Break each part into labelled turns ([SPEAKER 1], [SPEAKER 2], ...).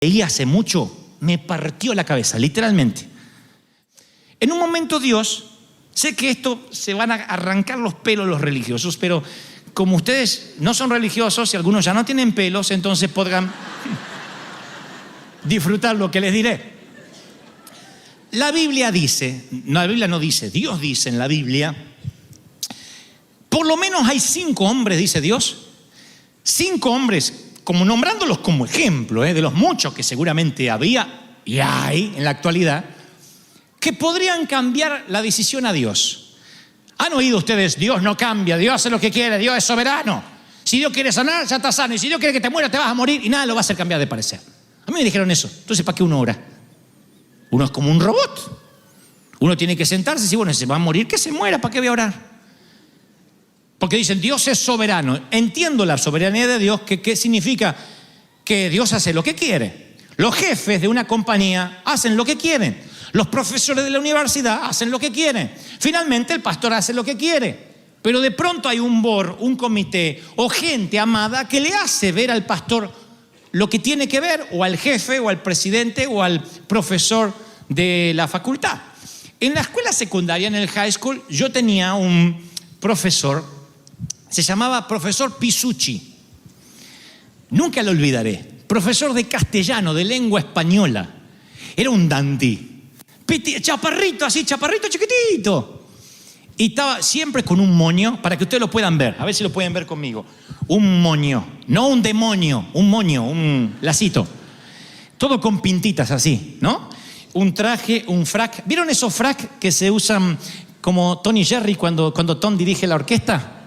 [SPEAKER 1] leí hace mucho, me partió la cabeza, literalmente. En un momento Dios, sé que esto se van a arrancar los pelos los religiosos, pero como ustedes no son religiosos y algunos ya no tienen pelos, entonces podrán disfrutar lo que les diré. La Biblia dice, no, la Biblia no dice, Dios dice en la Biblia, por lo menos hay 5 hombres, dice Dios, 5 hombres, como nombrándolos como ejemplo, de los muchos que seguramente había y hay en la actualidad, que podrían cambiar la decisión a Dios. ¿Han oído ustedes? Dios no cambia, Dios hace lo que quiere, Dios es soberano. Si Dios quiere sanar, ya está sano. Y si Dios quiere que te mueras, te vas a morir y nada lo va a hacer cambiar de parecer. A mí me dijeron eso. Entonces, ¿para qué uno ora? Uno es como un robot. Uno tiene que sentarse y decir, bueno, si se va a morir, que se muera, ¿para qué voy a orar? Porque dicen, Dios es soberano. Entiendo la soberanía de Dios, que ¿qué significa? Que Dios hace lo que quiere. Los jefes de una compañía hacen lo que quieren. Los profesores de la universidad hacen lo que quieren. Finalmente el pastor hace lo que quiere. Pero de pronto hay un board, un comité o gente amada que le hace ver al pastor lo que tiene que ver, o al jefe, o al presidente, o al profesor de la facultad. En la escuela secundaria, en el high school, yo tenía un profesor, se llamaba profesor Pisucci. Nunca lo olvidaré. Profesor de castellano, de lengua española. Era un dandy. Chaparrito, así, chaparrito chiquitito. Y estaba siempre con un moño, para que ustedes lo puedan ver. A ver si lo pueden ver conmigo. Un moño, no un demonio, un moño, un lacito. Todo con pintitas así, ¿no? Un traje, un frac. ¿Vieron esos frac que se usan como Tony Jerry cuando Tom dirige la orquesta?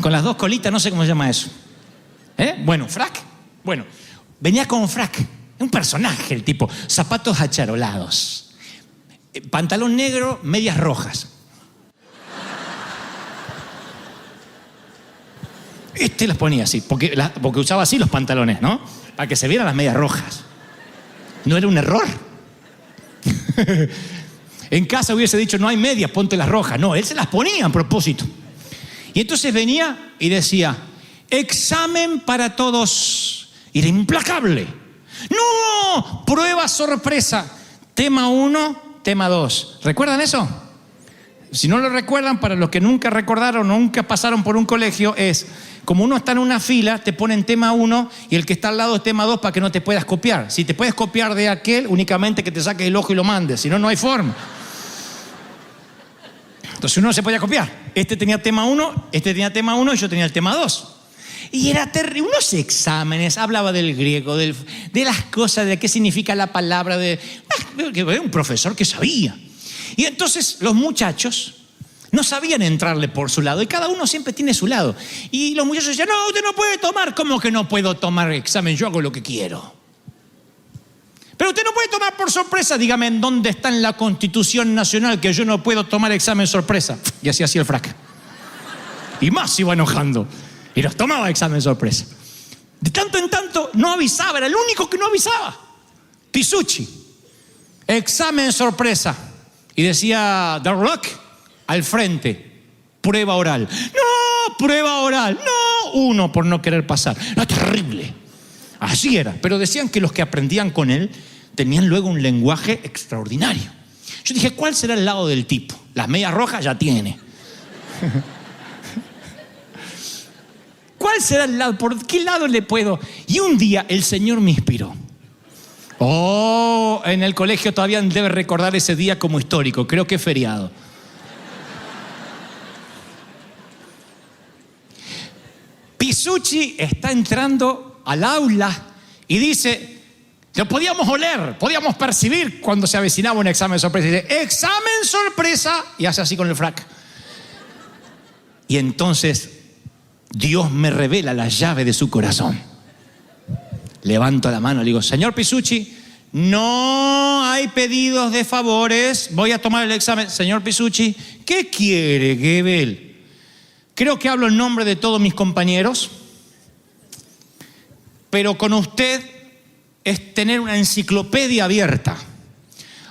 [SPEAKER 1] Con las 2 colitas, no sé cómo se llama eso. Bueno, frac. Bueno, venía con frac. Un personaje el tipo. Zapatos acharolados. Pantalón negro, medias rojas. Las ponía así, porque usaba así los pantalones, ¿no? Para que se vieran las medias rojas. ¿No era un error? En casa hubiese dicho, no hay medias, ponte las rojas. No, él se las ponía a propósito. Y entonces venía y decía, examen para todos. Y era implacable. ¡No! Prueba sorpresa. Tema 1, tema 2. ¿Recuerdan eso? Si no lo recuerdan, para los que nunca recordaron, nunca pasaron por un colegio, es como uno está en una fila, te ponen tema 1 y el que está al lado es tema 2 para que no te puedas copiar. Si te puedes copiar de aquel, únicamente que te saques el ojo y lo mandes, si no, no hay forma. Entonces uno no se podía copiar. Este tenía tema 1, este tenía tema 1 y yo tenía el tema 2. Y era terrible. Unos exámenes, hablaba del griego, de las cosas, de qué significa la palabra, un profesor que sabía. Y entonces los muchachos no sabían entrarle por su lado y cada uno siempre tiene su lado. Y los muchachos decían, no, usted no puede tomar. ¿Cómo que no puedo tomar examen? Yo hago lo que quiero. Pero usted no puede tomar por sorpresa. Dígame en dónde está en la Constitución Nacional que yo no puedo tomar examen sorpresa. Y así hacía el frac. Y más se iba enojando. Y los tomaba examen sorpresa. De tanto en tanto no avisaba, era el único que no avisaba. Pisucci. Examen sorpresa. Y decía, The Rock, al frente, prueba oral. No, prueba oral. No, 1 por no querer pasar. No, terrible. Así era. Pero decían que los que aprendían con él tenían luego un lenguaje extraordinario. Yo dije, ¿cuál será el lado del tipo? Las medias rojas ya tiene. ¿Cuál será el lado? ¿Por qué lado le puedo? Y un día el Señor me inspiró. En el colegio todavía debe recordar ese día como histórico. Creo que es feriado. Pisucci está entrando al aula y dice, lo podíamos oler, podíamos percibir cuando se avecinaba un examen sorpresa. Y dice, examen sorpresa, y hace así con el frac. Y entonces Dios me revela la llave de su corazón. Levanto la mano y le digo, señor Pisucci, no hay pedidos de favores, voy a tomar el examen. Señor Pisucci, ¿qué quiere, Gebel? Creo que hablo en nombre de todos mis compañeros, pero con usted es tener una enciclopedia abierta.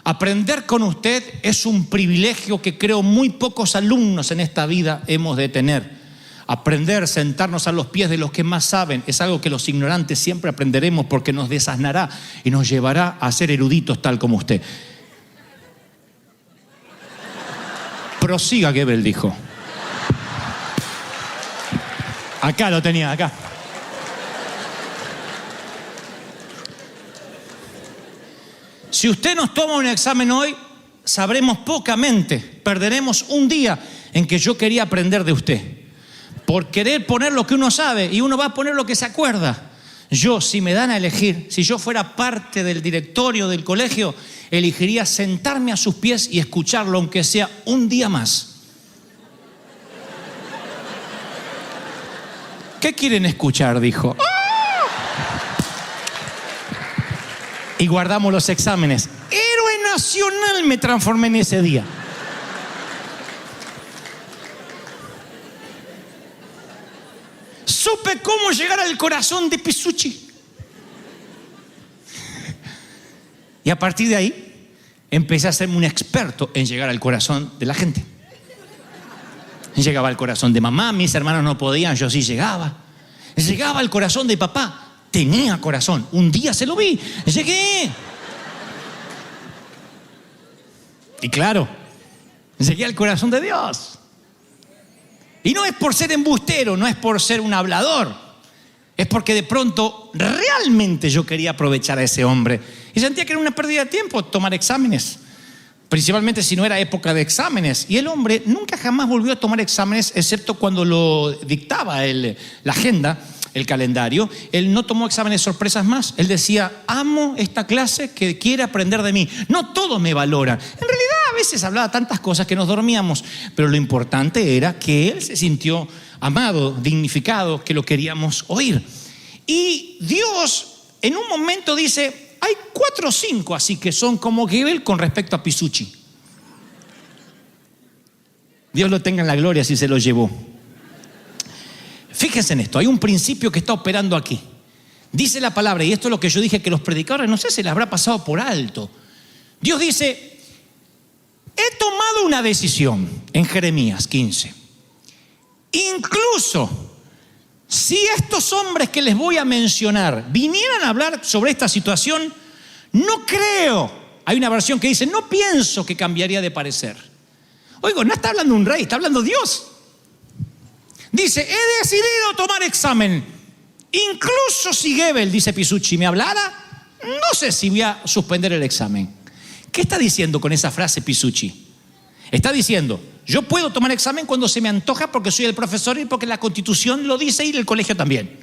[SPEAKER 1] Aprender con usted es un privilegio que creo muy pocos alumnos en esta vida hemos de tener. Aprender, sentarnos a los pies de los que más saben, es algo que los ignorantes siempre aprenderemos porque nos desasnará y nos llevará a ser eruditos tal como usted. Prosiga, Goebbels dijo. Acá lo tenía, acá. Si usted nos toma un examen hoy, sabremos pocamente, perderemos un día en que yo quería aprender de usted. Por querer poner lo que uno sabe y uno va a poner lo que se acuerda. Yo, si me dan a elegir, si yo fuera parte del directorio del colegio, elegiría sentarme a sus pies y escucharlo, aunque sea un día más. ¿Qué quieren escuchar?, dijo. Y guardamos los exámenes. Héroe nacional me transformé en ese día. Supe cómo llegar al corazón de Pisucci. Y a partir de ahí, empecé a hacerme un experto en llegar al corazón de la gente. Llegaba al corazón de mamá, mis hermanos no podían, yo sí llegaba. Llegaba al corazón de papá. Tenía corazón. Un día se lo vi. Llegué. Y claro, llegué al corazón de Dios. Y no es por ser embustero, no es por ser un hablador. Es porque de pronto realmente yo quería aprovechar a ese hombre. Y sentía que era una pérdida de tiempo tomar exámenes. Principalmente si no era época de exámenes. Y el hombre nunca jamás volvió a tomar exámenes, excepto cuando lo dictaba la agenda, el calendario. Él no tomó exámenes sorpresas más. Él decía, amo esta clase que quiere aprender de mí. No todos me valoran. En realidad a veces hablaba tantas cosas que nos dormíamos. Pero lo importante era que él se sintió amado, dignificado, que lo queríamos oír. Y Dios en un momento dice, hay 4 o 5 así que son como Goebbels con respecto a Pisucci. Dios lo tenga en la gloria si se lo llevó. Fíjense en esto, hay un principio que está operando aquí. Dice la palabra, y esto es lo que yo dije que los predicadores, no sé si les habrá pasado por alto. Dios dice, he tomado una decisión en Jeremías 15. Incluso si estos hombres que les voy a mencionar vinieran a hablar sobre esta situación, no creo. Hay una versión que dice, no pienso que cambiaría de parecer. Oigo, no está hablando un rey, está hablando Dios. Dice, he decidido tomar examen. Incluso si Goebbels, dice Pisucci, me hablara, no sé si voy a suspender el examen. ¿Qué está diciendo con esa frase Pisucci? Está diciendo, yo puedo tomar examen cuando se me antoja porque soy el profesor y porque la Constitución lo dice y el colegio también.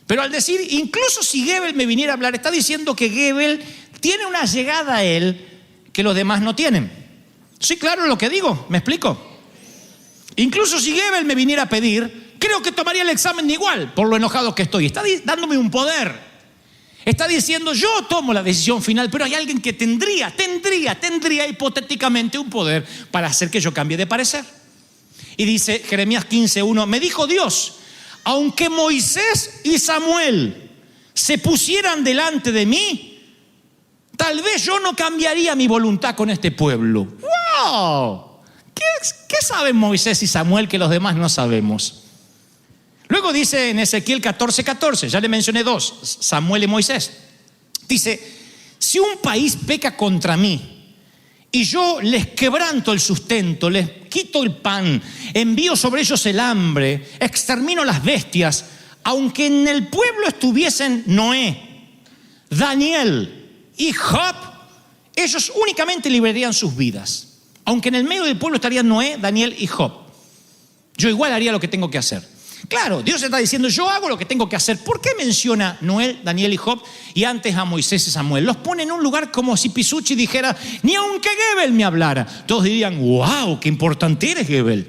[SPEAKER 1] Pero al decir, incluso si Goebbels me viniera a hablar, está diciendo que Goebbels tiene una llegada a él que los demás no tienen. ¿Sí, claro lo que digo? ¿Me explico? Incluso si Goebbels me viniera a pedir, creo que tomaría el examen igual por lo enojado que estoy. Está dándome un poder. Está diciendo, yo tomo la decisión final, pero hay alguien que tendría hipotéticamente un poder para hacer que yo cambie de parecer. Y dice Jeremías 15:1, me dijo Dios, aunque Moisés y Samuel se pusieran delante de mí, tal vez yo no cambiaría mi voluntad con este pueblo. ¡Wow! ¿Qué saben Moisés y Samuel que los demás no sabemos? Luego dice en Ezequiel 14:14, ya le mencioné 2, Samuel y Moisés. Dice, si un país peca contra mí y yo les quebranto el sustento, les quito el pan, envío sobre ellos el hambre, extermino las bestias, aunque en el pueblo estuviesen Noé, Daniel y Job, ellos únicamente librarían sus vidas. Aunque en el medio del pueblo estarían Noé, Daniel y Job. Yo igual haría lo que tengo que hacer. Claro, Dios está diciendo, yo hago lo que tengo que hacer. ¿Por qué menciona Noé, Daniel y Job y antes a Moisés y Samuel? Los pone en un lugar como si Pisucci dijera, ni aunque Goebbels me hablara. Todos dirían, wow, qué importante eres, Goebbels.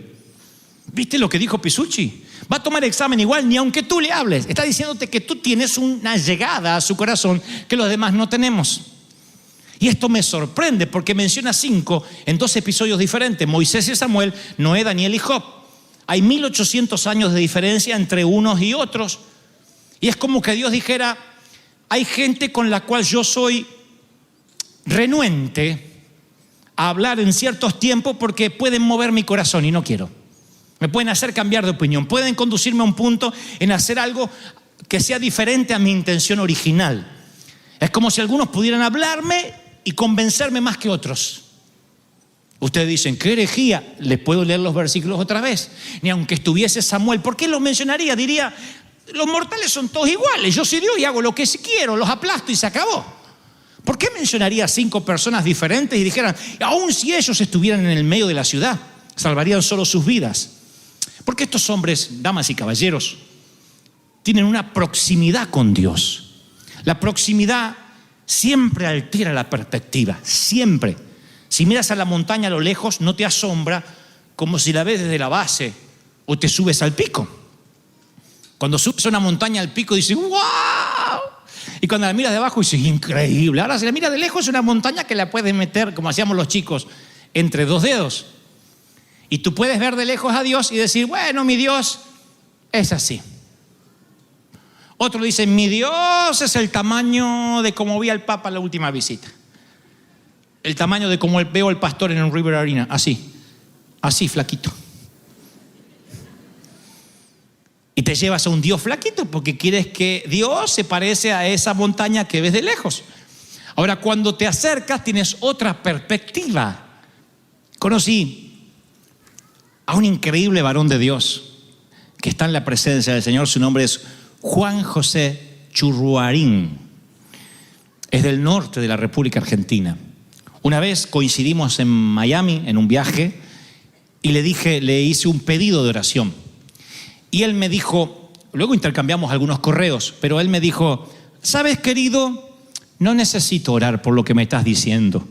[SPEAKER 1] ¿Viste lo que dijo Pisucci? Va a tomar examen igual, ni aunque tú le hables. Está diciéndote que tú tienes una llegada a su corazón que los demás no tenemos. Y esto me sorprende porque menciona 5 en 2 episodios diferentes, Moisés y Samuel, Noé, Daniel y Job. Hay 1800 años de diferencia entre unos y otros. Y es como que Dios dijera, hay gente con la cual yo soy renuente a hablar en ciertos tiempos porque pueden mover mi corazón y no quiero. Me pueden hacer cambiar de opinión. Pueden conducirme a un punto en hacer algo que sea diferente a mi intención original. Es como si algunos pudieran hablarme y convencerme más que otros. Ustedes dicen, ¿qué herejía? Les puedo leer los versículos otra vez. Ni aunque estuviese Samuel, ¿por qué los mencionaría? Diría, los mortales son todos iguales. Yo soy Dios y hago lo que quiero, los aplasto y se acabó. ¿Por qué mencionaría a 5 personas diferentes y dijeran, aun si ellos estuvieran en el medio de la ciudad, salvarían solo sus vidas? Porque estos hombres, damas y caballeros, tienen una proximidad con Dios. La proximidad siempre altera la perspectiva, siempre. Si miras a la montaña a lo lejos, no te asombra como si la ves desde la base o te subes al pico. Cuando subes a una montaña al pico dices, ¡wow! Y cuando la miras de abajo dices, increíble. Ahora si la miras de lejos es una montaña que la puedes meter, como hacíamos los chicos, entre 2 dedos. Y tú puedes ver de lejos a Dios y decir, bueno, mi Dios es así. Otro dice, mi Dios es el tamaño de como vi al Papa en la última visita. El tamaño de como veo al pastor en un River Arena, así, flaquito. Y te llevas a un Dios flaquito porque quieres que Dios se parece a esa montaña que ves de lejos. Ahora, cuando te acercas tienes otra perspectiva. Conocí a un increíble varón de Dios que está en la presencia del Señor. Su nombre es Juan José Churruarín. Es del norte de la República Argentina. Una vez coincidimos en Miami en un viaje y le hice un pedido de oración. Y él me dijo, luego intercambiamos algunos correos, pero él me dijo, ¿sabes, querido? No necesito orar por lo que me estás diciendo,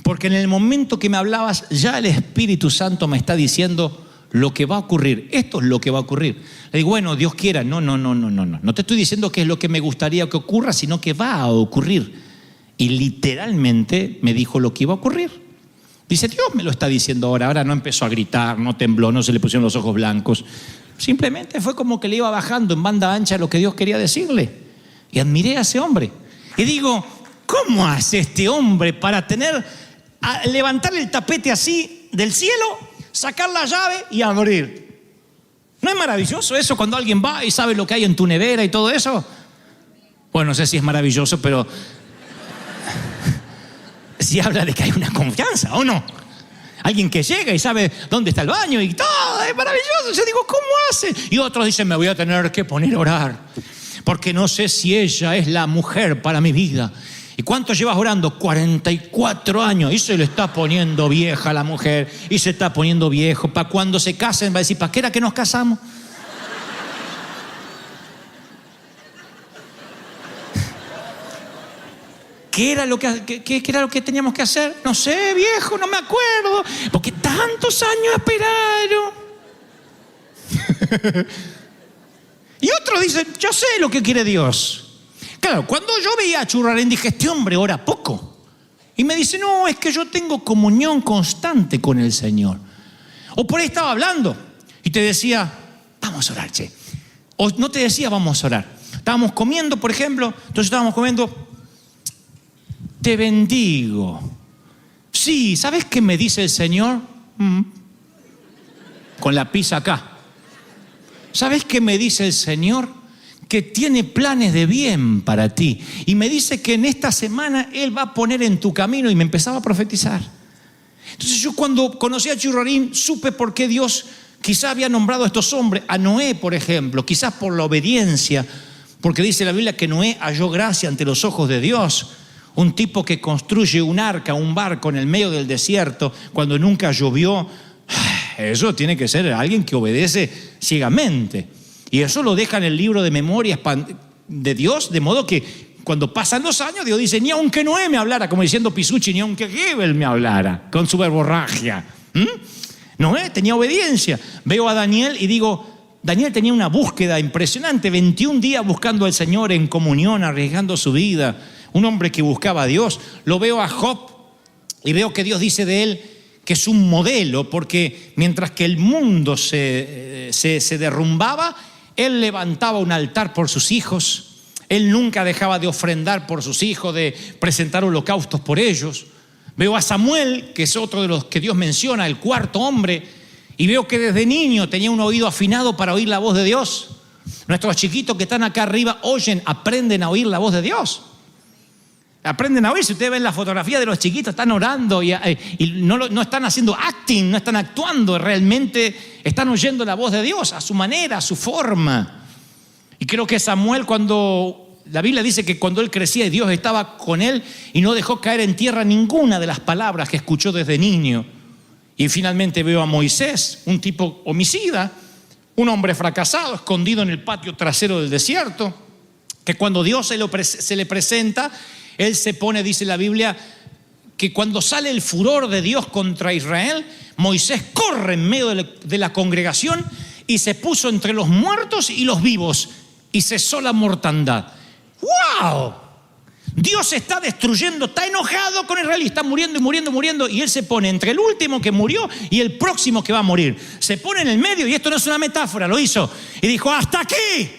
[SPEAKER 1] porque en el momento que me hablabas ya el Espíritu Santo me está diciendo lo que va a ocurrir. Esto es lo que va a ocurrir. Le digo, bueno, Dios quiera. No te estoy diciendo que es lo que me gustaría que ocurra, sino que va a ocurrir. Y literalmente me dijo lo que iba a ocurrir. Dice, Dios me lo está diciendo ahora. Ahora no empezó a gritar, no tembló, no se le pusieron los ojos blancos. Simplemente fue como que le iba bajando en banda ancha lo que Dios quería decirle. Y admiré a ese hombre. Y digo, ¿cómo hace este hombre para levantar el tapete así del cielo, sacar la llave y abrir? ¿No es maravilloso eso cuando alguien va y sabe lo que hay en tu nevera y todo eso? Bueno, no sé si es maravilloso, pero si habla de que hay una confianza, ¿o no? Alguien que llega y sabe dónde está el baño y todo, es maravilloso. Yo digo, ¿cómo hace? Y otros dicen, me voy a tener que poner a orar, porque no sé si ella es la mujer para mi vida. ¿Y cuánto llevas orando? 44 años. Y se le está poniendo vieja la mujer, y se está poniendo viejo. Para cuando se casen va a decir, ¿para qué era que nos casamos? ¿Qué era lo que teníamos que hacer? No sé, viejo, no me acuerdo. Porque tantos años esperaron. Y otros dicen, yo sé lo que quiere Dios. Claro, cuando yo veía a Churruarín dije, este hombre ora poco. Y me dice, no, es que yo tengo comunión constante con el Señor. O por ahí estaba hablando y te decía, vamos a orar, che. O no te decía, vamos a orar. Estábamos comiendo, por ejemplo, entonces estábamos comiendo, te bendigo. Sí, ¿sabes qué me dice el Señor? Con la pizza acá. ¿Sabes qué me dice el Señor? Que tiene planes de bien para ti. Y me dice que en esta semana Él va a poner en tu camino. Y me empezaba a profetizar. Entonces yo cuando conocí a Churruarín supe por qué Dios quizá había nombrado a estos hombres. A Noé, por ejemplo, quizás por la obediencia. Porque dice la Biblia que Noé halló gracia ante los ojos de Dios. Un tipo que construye un arca, un barco en el medio del desierto cuando nunca llovió. Eso tiene que ser alguien que obedece ciegamente. Y eso lo deja en el libro de memorias de Dios, de modo que cuando pasan los años, Dios dice, ni aunque Noé me hablara, como diciendo Pisucci, ni aunque Gebel me hablara, con su verborragia. Noé tenía obediencia. Veo a Daniel y digo, Daniel tenía una búsqueda impresionante, 21 días buscando al Señor en comunión, arriesgando su vida. Un hombre que buscaba a Dios. Lo veo a Job y veo que Dios dice de él que es un modelo, porque mientras que el mundo se derrumbaba, él levantaba un altar por sus hijos. Él nunca dejaba de ofrendar por sus hijos, de presentar holocaustos por ellos. Veo a Samuel, que es otro de los que Dios menciona, el 4.º hombre, Y veo que desde niño tenía un oído afinado para oír la voz de Dios. Nuestros chiquitos que están acá arriba oyen, aprenden a oír la voz de Dios. Aprenden a oír. Si ustedes ven la fotografía de los chiquitos, están orando y no están haciendo acting, no están actuando, realmente están oyendo la voz de Dios a su manera, a su forma. Y creo que Samuel, cuando la Biblia dice que cuando él crecía, Dios estaba con él y no dejó caer en tierra ninguna de las palabras que escuchó desde niño. Y finalmente veo a Moisés, un tipo homicida, un hombre fracasado, escondido en el patio trasero del desierto, que cuando Dios se le presenta, él se pone, dice la Biblia, que cuando sale el furor de Dios contra Israel, Moisés corre en medio de la congregación y se puso entre los muertos y los vivos y cesó la mortandad. ¡Wow! Dios está destruyendo, está enojado con Israel y está muriendo y muriendo y muriendo, y él se pone entre el último que murió y el próximo que va a morir. Se pone en el medio, y esto no es una metáfora, lo hizo, y dijo: ¡hasta aquí!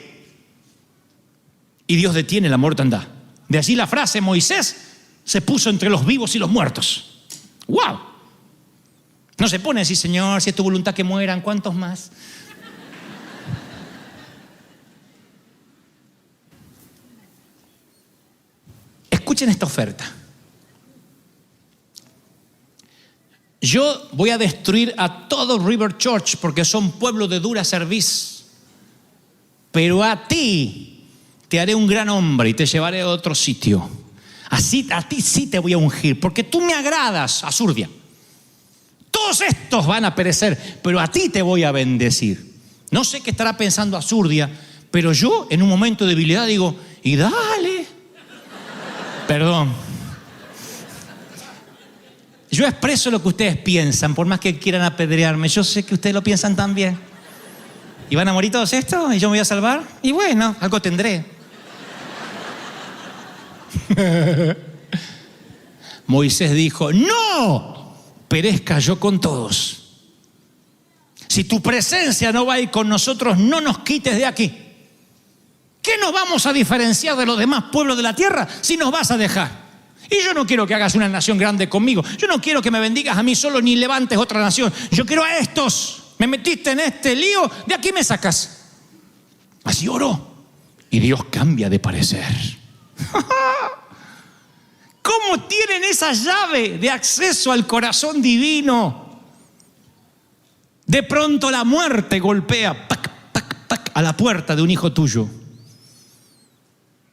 [SPEAKER 1] Y Dios detiene la mortandad. De allí la frase: Moisés se puso entre los vivos y los muertos. ¡Wow! No se pone así: Señor, si es tu voluntad que mueran, ¿cuántos más? Escuchen esta oferta. Yo voy a destruir a todo River Church porque son pueblo de dura cerviz, pero a ti te haré un gran hombre y te llevaré a otro sitio. Así a ti sí te voy a ungir, porque tú me agradas, Asurdia. Todos estos van a perecer, pero a ti te voy a bendecir. No sé qué estará pensando Asurdia, pero yo en un momento de debilidad digo: y dale. Perdón. Yo expreso lo que ustedes piensan, por más que quieran apedrearme. Yo sé que ustedes lo piensan también. ¿Y van a morir todos estos? ¿Y yo me voy a salvar? Y bueno, algo tendré. Moisés dijo: no perezca yo con todos. Si tu presencia no va a ir con nosotros, no nos quites de aquí. ¿Qué nos vamos a diferenciar de los demás pueblos de la tierra si nos vas a dejar? Y yo no quiero que hagas una nación grande conmigo. Yo no quiero que me bendigas a mí solo ni levantes otra nación. Yo quiero a estos. Me metiste en este lío, de aquí me sacas. Así oró. Y Dios cambia de parecer. ¿Cómo tienen esa llave de acceso al corazón divino? De pronto la muerte golpea tac, tac, tac, a la puerta de un hijo tuyo.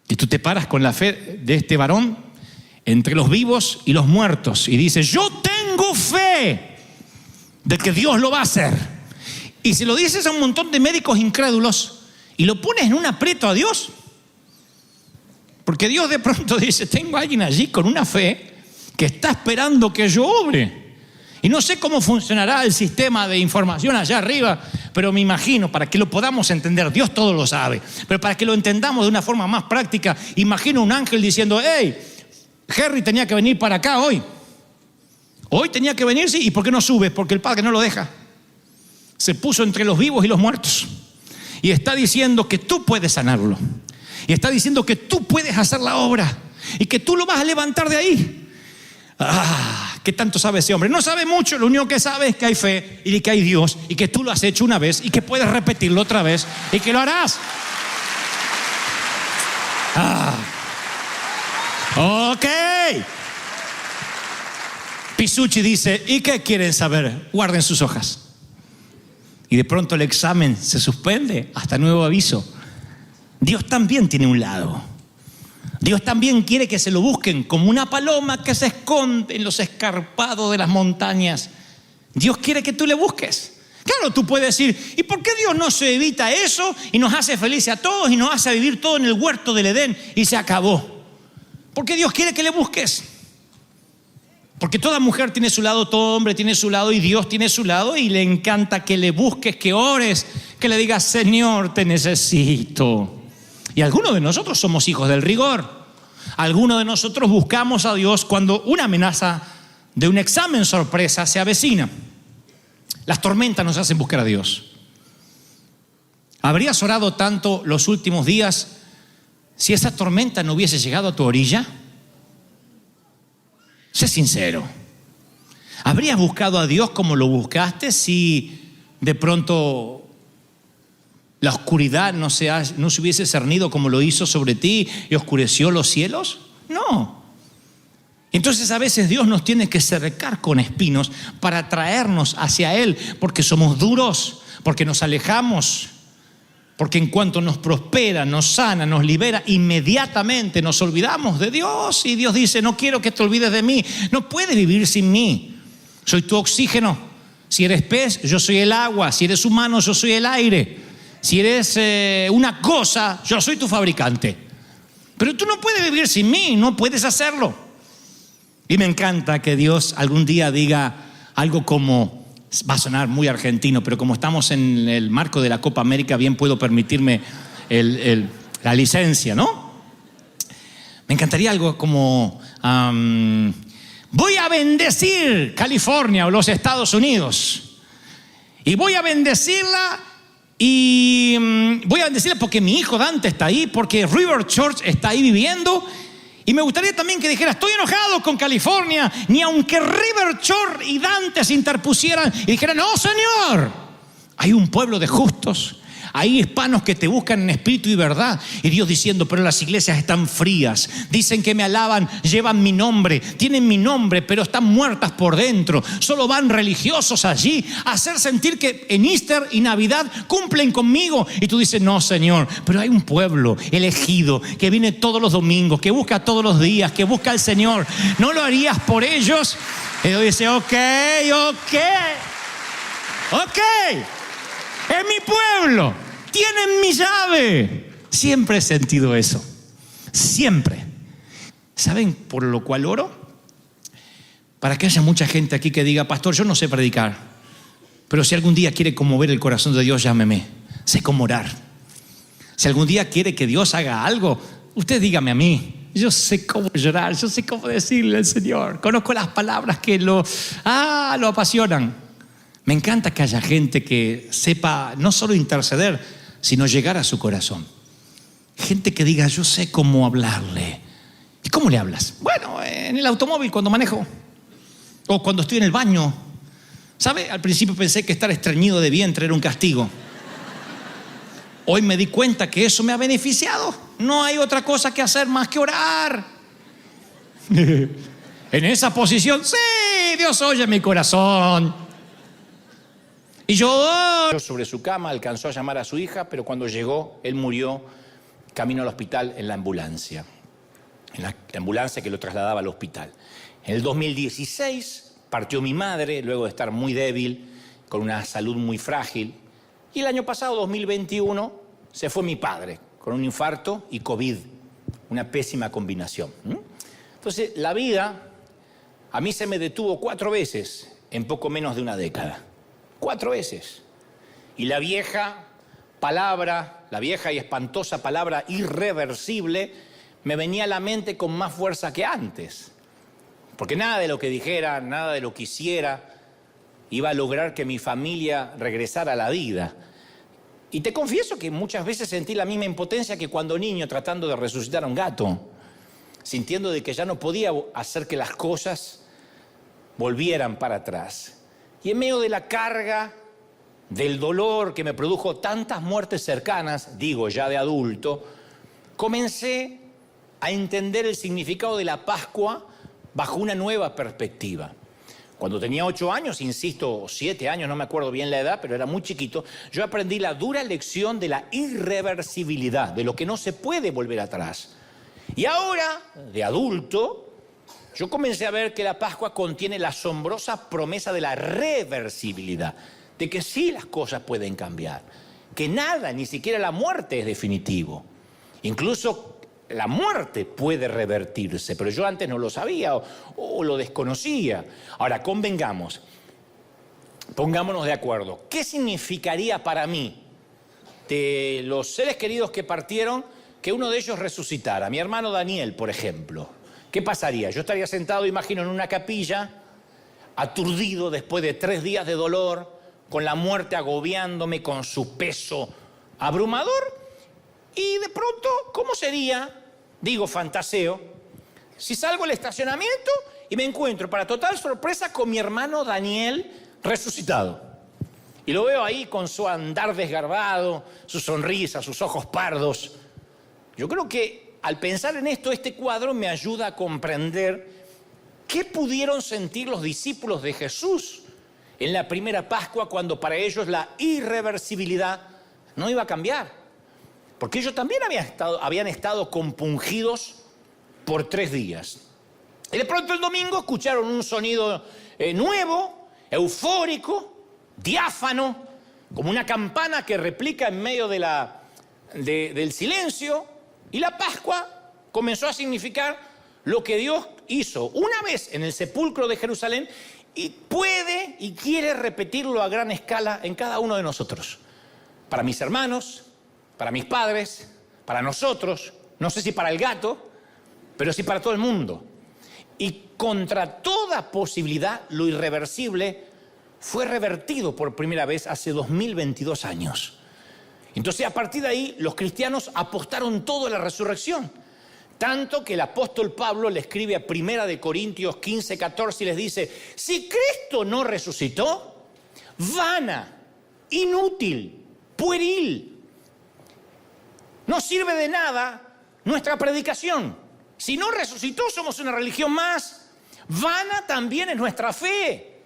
[SPEAKER 1] Y tú te paras con la fe de este varón entre los vivos y los muertos y dices: yo tengo fe de que Dios lo va a hacer. Y si lo dices a un montón de médicos incrédulos y lo pones en un aprieto a Dios, porque Dios de pronto dice: tengo a alguien allí con una fe que está esperando que yo obre. Y no sé cómo funcionará el sistema de información allá arriba, pero me imagino, para que lo podamos entender, Dios todo lo sabe, pero para que lo entendamos de una forma más práctica, imagino un ángel diciendo: hey, Harry tenía que venir para acá hoy. Hoy tenía que venir, sí. ¿Y por qué no subes? Porque el Padre no lo deja. Se puso entre los vivos y los muertos. Y está diciendo que tú puedes sanarlo. Y está diciendo que tú puedes hacer la obra. Y que tú lo vas a levantar de ahí. ¿Qué tanto sabe ese hombre? No sabe mucho, lo único que sabe es que hay fe y que hay Dios y que tú lo has hecho una vez y que puedes repetirlo otra vez y que lo harás. Ok. Pisucci dice: ¿y qué quieren saber? Guarden sus hojas. Y de pronto el examen se suspende hasta nuevo aviso. Dios también tiene un lado. Dios también quiere que se lo busquen como una paloma que se esconde en los escarpados de las montañas. Dios quiere que tú le busques. Claro, tú puedes decir: ¿y por qué Dios no se evita eso y nos hace felices a todos y nos hace vivir todo en el huerto del Edén y se acabó? Porque Dios quiere que le busques. Porque toda mujer tiene su lado, todo hombre tiene su lado y Dios tiene su lado, y le encanta que le busques, que ores, que le digas: Señor, te necesito. Y algunos de nosotros somos hijos del rigor. Algunos de nosotros buscamos a Dios cuando una amenaza de un examen sorpresa se avecina. Las tormentas nos hacen buscar a Dios. ¿Habrías orado tanto los últimos días si esa tormenta no hubiese llegado a tu orilla? Sé sincero. ¿Habrías buscado a Dios como lo buscaste si de pronto la oscuridad no se hubiese cernido como lo hizo sobre ti y oscureció los cielos? No. Entonces a veces Dios nos tiene que cercar con espinos para traernos hacia Él, porque somos duros, porque nos alejamos, porque en cuanto nos prospera, nos sana, nos libera, inmediatamente nos olvidamos de Dios. Y Dios dice: no quiero que te olvides de mí, no puedes vivir sin mí. Soy tu oxígeno. Si eres pez, yo soy el agua. Si eres humano, yo soy el aire. Si eres una cosa, yo soy tu fabricante. Pero tú no puedes vivir sin mí, no puedes hacerlo. Y me encanta que Dios algún día diga algo como, va a sonar muy argentino, pero como estamos en el marco de la Copa América, bien puedo permitirme la licencia, ¿no? Me encantaría algo como, voy a bendecir California o los Estados Unidos. Y voy a bendecirla. Y voy a bendecirla porque mi hijo Dante está ahí, porque River Church está ahí viviendo. Y me gustaría también que dijera: estoy enojado con California, ni aunque River Church y Dante se interpusieran y dijeran: no, Señor, hay un pueblo de justos, hay hispanos que te buscan en espíritu y verdad. Y Dios diciendo: pero las iglesias están frías, dicen que me alaban, llevan mi nombre, tienen mi nombre, pero están muertas por dentro. Solo van religiosos allí a hacer sentir que en Easter y Navidad cumplen conmigo. Y tú dices: no, Señor, pero hay un pueblo elegido que viene todos los domingos, que busca todos los días, que busca al Señor. ¿No lo harías por ellos? Y Dios dice: ok, es mi pueblo, tienen mi llave. Siempre he sentido eso, siempre. ¿Saben por lo cual oro? Para que haya mucha gente aquí que diga: pastor, yo no sé predicar, pero si algún día quiere conmover el corazón de Dios, llámeme, sé cómo orar. Si algún día quiere que Dios haga algo, usted dígame a mí. Yo sé cómo llorar, yo sé cómo decirle al Señor. Conozco las palabras que lo apasionan. Me encanta que haya gente que sepa no solo interceder, sino llegar a su corazón. Gente que diga: yo sé cómo hablarle. ¿Y cómo le hablas? Bueno, en el automóvil cuando manejo, o cuando estoy en el baño. ¿Sabe? Al principio pensé que estar estreñido de vientre era un castigo. Hoy me di cuenta que eso me ha beneficiado. No hay otra cosa que hacer más que orar. En esa posición, sí, Dios oye mi corazón. Y yo sobre su cama, alcanzó a llamar a su hija, pero cuando llegó, él murió camino al hospital en la ambulancia. En la ambulancia que lo trasladaba al hospital. En el 2016 partió mi madre, luego de estar muy débil, con una salud muy frágil. Y el año pasado, 2021, se fue mi padre, con un infarto y COVID. Una pésima combinación. Entonces, la vida a mí se me detuvo 4 veces en poco menos de una década. 4 veces. Y la vieja y espantosa palabra irreversible me venía a la mente con más fuerza que antes. Porque nada de lo que dijera, nada de lo que hiciera iba a lograr que mi familia regresara a la vida. Y te confieso que muchas veces sentí la misma impotencia que cuando niño tratando de resucitar a un gato, sintiendo de que ya no podía hacer que las cosas volvieran para atrás. Y en medio de la carga, del dolor que me produjo tantas muertes cercanas, digo ya de adulto, comencé a entender el significado de la Pascua bajo una nueva perspectiva. Cuando tenía 8 años, insisto, 7 años, no me acuerdo bien la edad, pero era muy chiquito, yo aprendí la dura lección de la irreversibilidad, de lo que no se puede volver atrás. Y ahora, de adulto, yo comencé a ver que la Pascua contiene la asombrosa promesa de la reversibilidad, de que sí las cosas pueden cambiar, que nada, ni siquiera la muerte es definitivo. Incluso la muerte puede revertirse, pero yo antes no lo sabía o lo desconocía. Ahora, pongámonos de acuerdo. ¿Qué significaría para mí, de los seres queridos que partieron, que uno de ellos resucitara? Mi hermano Daniel, por ejemplo. ¿Qué pasaría? Yo estaría sentado, imagino, en una capilla, aturdido después de 3 días de dolor, con la muerte agobiándome con su peso abrumador. Y de pronto, ¿cómo sería? Digo, fantaseo, si salgo al estacionamiento y me encuentro, para total sorpresa, con mi hermano Daniel resucitado. Y lo veo ahí con su andar desgarbado, su sonrisa, sus ojos pardos. Yo creo que al pensar en esto, este cuadro me ayuda a comprender qué pudieron sentir los discípulos de Jesús en la primera Pascua, cuando para ellos la irreversibilidad no iba a cambiar. Porque ellos también habían estado compungidos por 3 días. Y de pronto el domingo escucharon un sonido nuevo, eufórico, diáfano, como una campana que replica en medio del silencio. Y la Pascua comenzó a significar lo que Dios hizo una vez en el sepulcro de Jerusalén y puede y quiere repetirlo a gran escala en cada uno de nosotros. Para mis hermanos, para mis padres, para nosotros, no sé si para el gato, pero sí para todo el mundo. Y contra toda posibilidad, lo irreversible fue revertido por primera vez hace 2022 años. Entonces, a partir de ahí, los cristianos apostaron todo a la resurrección. Tanto que el apóstol Pablo le escribe a 1 Corintios 15, 14 y les dice: si Cristo no resucitó, vana, inútil, pueril, no sirve de nada nuestra predicación. Si no resucitó, somos una religión más. Vana también es nuestra fe.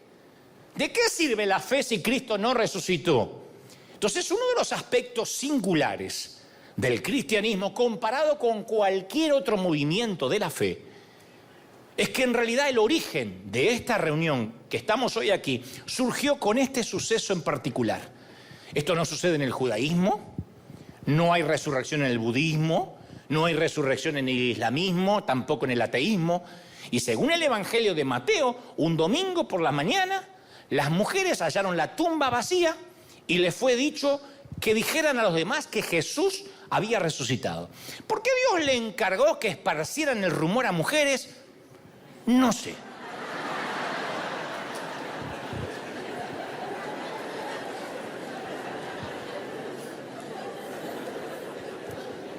[SPEAKER 1] ¿De qué sirve la fe si Cristo no resucitó? Entonces, uno de los aspectos singulares del cristianismo comparado con cualquier otro movimiento de la fe es que en realidad el origen de esta reunión que estamos hoy aquí surgió con este suceso en particular. Esto no sucede en el judaísmo, no hay resurrección en el budismo, no hay resurrección en el islamismo, tampoco en el ateísmo. Y según el Evangelio de Mateo, un domingo por la mañana, las mujeres hallaron la tumba vacía y les fue dicho que dijeran a los demás que Jesús había resucitado. ¿Por qué Dios le encargó que esparcieran el rumor a mujeres? No sé.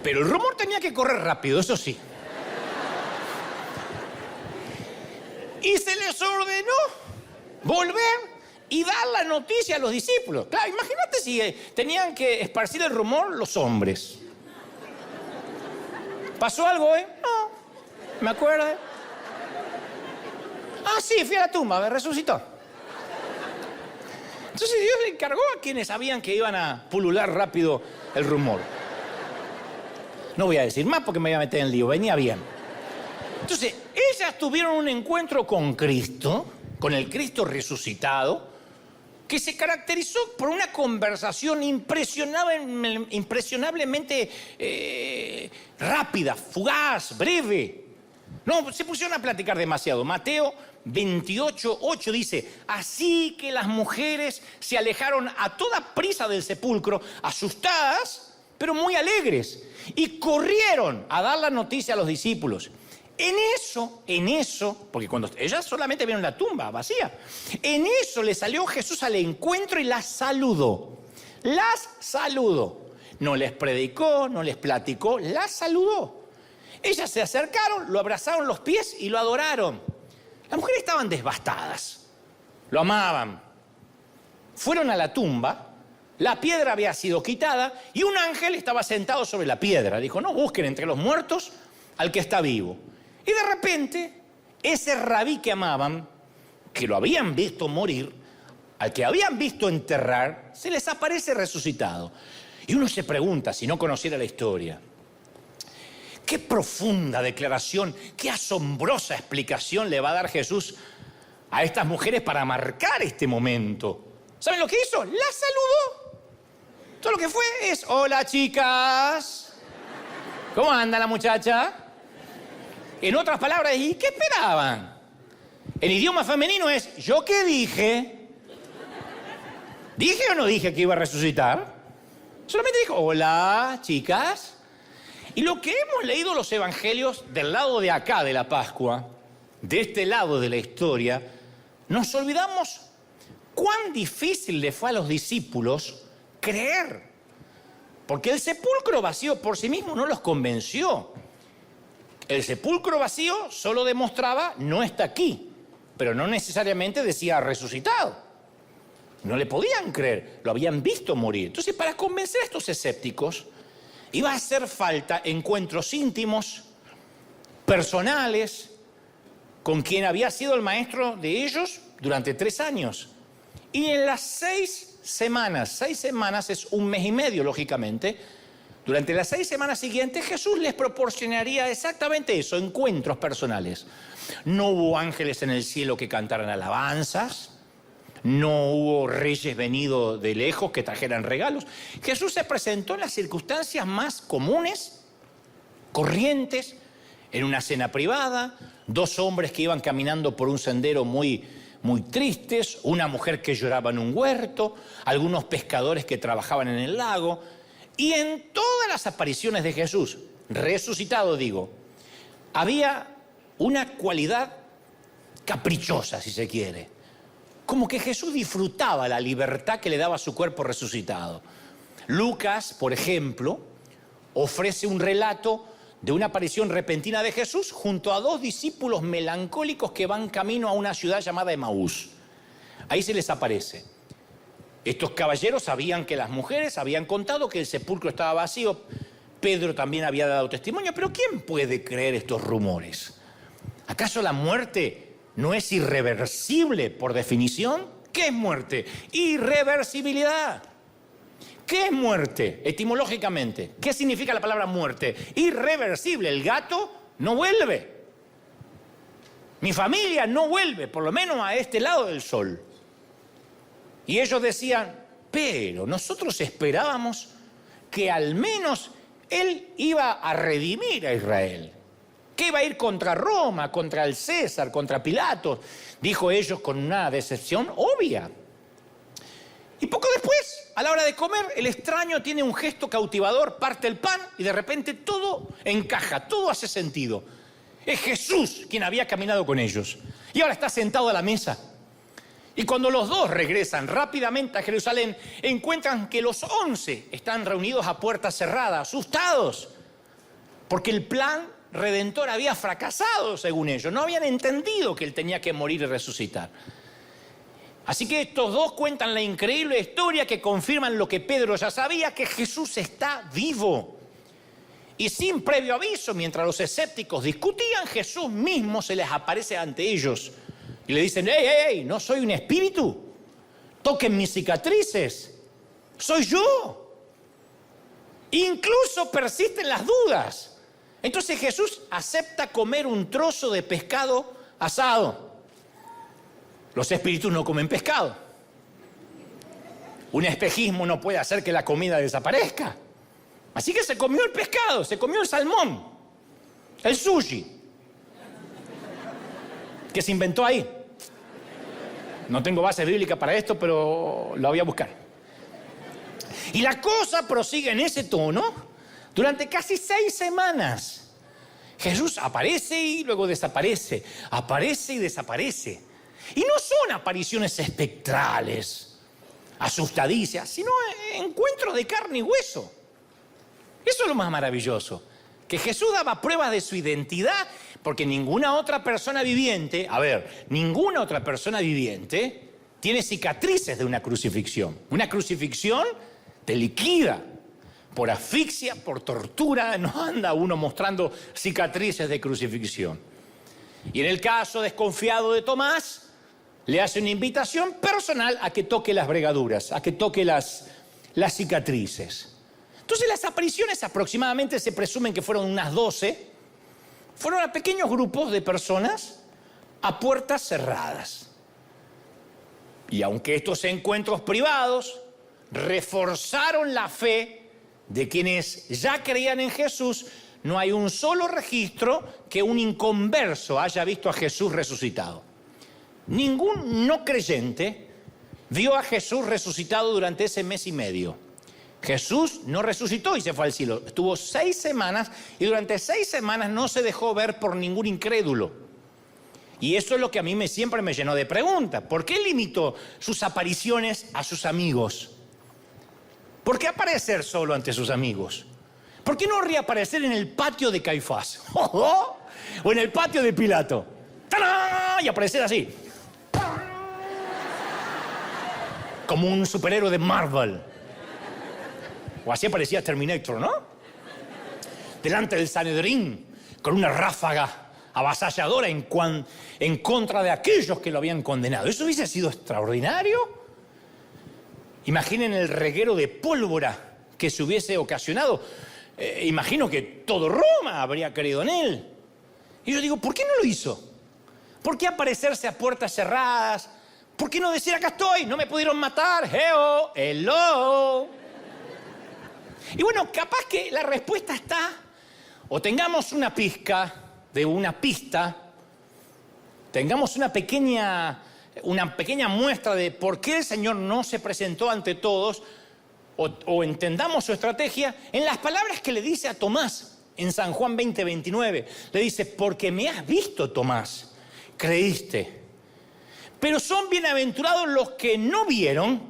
[SPEAKER 1] Pero el rumor tenía que correr rápido, eso sí. Y se les ordenó volver y dar la noticia a los discípulos. Claro, imagínate si tenían que esparcir el rumor los hombres. ¿Pasó algo, No, me acuerdo. Ah, sí, fui a la tumba, me resucitó. Entonces Dios le encargó a quienes sabían que iban a pulular rápido el rumor. No voy a decir más porque me voy a meter en lío, venía bien. Entonces, ellas tuvieron un encuentro con Cristo, con el Cristo resucitado, que se caracterizó por una conversación impresionablemente rápida, fugaz, breve. No, se pusieron a platicar demasiado. Mateo 28:8 dice: así que las mujeres se alejaron a toda prisa del sepulcro, asustadas, pero muy alegres, y corrieron a dar la noticia a los discípulos. En eso, porque cuando ellas solamente vieron la tumba vacía, en eso le salió Jesús al encuentro y las saludó. Las saludó. No les predicó, no les platicó, las saludó. Ellas se acercaron, lo abrazaron los pies y lo adoraron. Las mujeres estaban devastadas, lo amaban. Fueron a la tumba, la piedra había sido quitada y un ángel estaba sentado sobre la piedra. Dijo: no busquen entre los muertos al que está vivo. Y de repente, ese rabí que amaban, que lo habían visto morir, al que habían visto enterrar, se les aparece resucitado. Y uno se pregunta, si no conociera la historia, qué profunda declaración, qué asombrosa explicación le va a dar Jesús a estas mujeres para marcar este momento. ¿Saben lo que hizo? Las saludó. Todo lo que fue es: hola, chicas, ¿cómo anda la muchacha? En otras palabras, ¿y qué esperaban? En idioma femenino es: ¿yo qué dije? ¿Dije o no dije que iba a resucitar? Solamente dijo: hola, chicas. Y lo que hemos leído los evangelios del lado de acá de la Pascua, de este lado de la historia, nos olvidamos cuán difícil le fue a los discípulos creer. Porque el sepulcro vacío por sí mismo no los convenció. El sepulcro vacío solo demostraba: no está aquí, pero no necesariamente decía resucitado. No le podían creer, lo habían visto morir. Entonces, para convencer a estos escépticos, iba a hacer falta encuentros íntimos, personales, con quien había sido el maestro de ellos durante 3 años. Y en las 6 semanas es un mes y medio, lógicamente, durante las 6 semanas siguientes Jesús les proporcionaría exactamente eso, encuentros personales. No hubo ángeles en el cielo que cantaran alabanzas, no hubo reyes venidos de lejos que trajeran regalos. Jesús se presentó en las circunstancias más comunes, corrientes, en una cena privada, 2 hombres que iban caminando por un sendero muy tristes, una mujer que lloraba en un huerto, algunos pescadores que trabajaban en el lago. Y en todas las apariciones de Jesús, resucitado digo, había una cualidad caprichosa, si se quiere. Como que Jesús disfrutaba la libertad que le daba su cuerpo resucitado. Lucas, por ejemplo, ofrece un relato de una aparición repentina de Jesús junto a 2 discípulos melancólicos que van camino a una ciudad llamada Emaús. Ahí se les aparece. Estos caballeros sabían que las mujeres habían contado que el sepulcro estaba vacío. Pedro también había dado testimonio, pero ¿quién puede creer estos rumores? ¿Acaso la muerte no es irreversible por definición? ¿Qué es muerte? Irreversibilidad. ¿Qué es muerte? Etimológicamente, ¿qué significa la palabra muerte? Irreversible. El gato no vuelve. Mi familia no vuelve, por lo menos a este lado del sol. Y ellos decían, pero nosotros esperábamos que al menos él iba a redimir a Israel. Que iba a ir contra Roma, contra el César, contra Pilatos. Dijo ellos con una decepción obvia. Y poco después, a la hora de comer, el extraño tiene un gesto cautivador, parte el pan y de repente todo encaja, todo hace sentido. Es Jesús quien había caminado con ellos y ahora está sentado a la mesa. Y cuando los 2 regresan rápidamente a Jerusalén, encuentran que los 11 están reunidos a puerta cerrada, asustados, porque el plan redentor había fracasado, según ellos. No habían entendido que él tenía que morir y resucitar. Así que estos 2 cuentan la increíble historia que confirman lo que Pedro ya sabía, que Jesús está vivo. Y sin previo aviso, mientras los escépticos discutían, Jesús mismo se les aparece ante ellos. Y le dicen, ¡Ey, no soy un espíritu! Toquen mis cicatrices. ¡Soy yo! Incluso persisten las dudas. Entonces Jesús acepta comer un trozo de pescado asado. Los espíritus no comen pescado. Un espejismo no puede hacer que la comida desaparezca. Así que se comió el pescado, se comió el salmón, el sushi, que se inventó ahí. No tengo base bíblica para esto, pero lo voy a buscar. Y la cosa prosigue en ese tono durante casi 6 semanas. Jesús aparece y luego desaparece, aparece y desaparece. Y no son apariciones espectrales, asustadicias, sino encuentros de carne y hueso. Eso es lo más maravilloso, que Jesús daba pruebas de su identidad, porque ninguna otra persona viviente, ninguna otra persona viviente tiene cicatrices de una crucifixión. Una crucifixión te liquida por asfixia, por tortura, no anda uno mostrando cicatrices de crucifixión. Y en el caso desconfiado de Tomás, le hace una invitación personal a que toque las bregaduras, a que toque las cicatrices. Entonces las apariciones aproximadamente se presumen que fueron unas 12, fueron a pequeños grupos de personas a puertas cerradas. Y aunque estos encuentros privados reforzaron la fe de quienes ya creían en Jesús, no hay un solo registro que un inconverso haya visto a Jesús resucitado. Ningún no creyente vio a Jesús resucitado durante ese mes y medio. Jesús no resucitó y se fue al cielo. Estuvo 6 semanas y durante 6 semanas no se dejó ver por ningún incrédulo. Y eso es lo que a mí siempre me llenó de preguntas. ¿Por qué limitó sus apariciones a sus amigos? ¿Por qué aparecer solo ante sus amigos? ¿Por qué no reaparecer en el patio de Caifás? ¿O en el patio de Pilato? ¡Tarán! Y aparecer así. como un superhéroe de Marvel. O así parecía Terminator, ¿no? Delante del Sanedrín, con una ráfaga avasalladora en contra de aquellos que lo habían condenado. ¿Eso hubiese sido extraordinario? Imaginen el reguero de pólvora que se hubiese ocasionado. Imagino que todo Roma habría creído en él. Y yo digo, ¿por qué no lo hizo? ¿Por qué aparecerse a puertas cerradas? ¿Por qué no decir, acá estoy, no me pudieron matar? Hello, hello. Y bueno, capaz que la respuesta está, o tengamos una pizca de una pista, tengamos una pequeña muestra de por qué el Señor no se presentó ante todos, o entendamos su estrategia en las palabras que le dice a Tomás en San Juan 20:29. Le dice, porque me has visto, Tomás, creíste. Pero son bienaventurados los que no vieron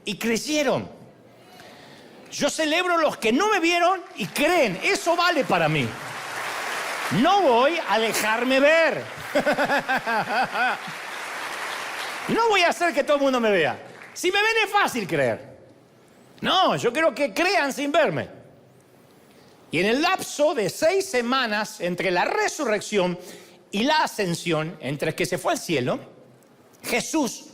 [SPEAKER 1] y creyeron. Yo celebro los que no me vieron y creen. Eso vale para mí. No voy a dejarme ver. No voy a hacer que todo el mundo me vea. Si me ven es fácil creer. No, yo quiero que crean sin verme. Y en el lapso de 6 semanas entre la resurrección y la ascensión, entre que se fue al cielo, Jesús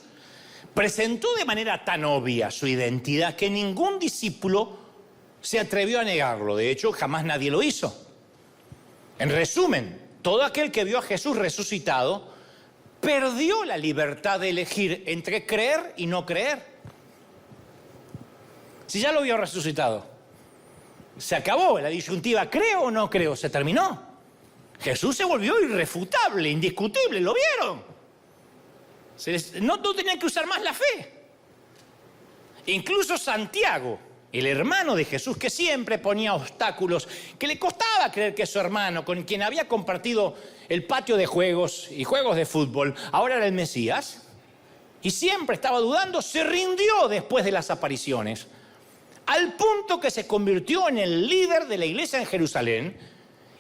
[SPEAKER 1] presentó de manera tan obvia su identidad que ningún discípulo se atrevió a negarlo. De hecho, jamás nadie lo hizo. En resumen, todo aquel que vio a Jesús resucitado perdió la libertad de elegir entre creer y no creer. Si ya lo vio resucitado, se acabó la disyuntiva, ¿creo o no creo? Se terminó. Jesús se volvió irrefutable, indiscutible, ¿lo vieron? No tenían que usar más la fe. Incluso Santiago, el hermano de Jesús, que siempre ponía obstáculos, que le costaba creer que su hermano, con quien había compartido el patio de juegos y juegos de fútbol, ahora era el Mesías, y siempre estaba dudando, se rindió después de las apariciones, al punto que se convirtió en el líder de la iglesia en Jerusalén,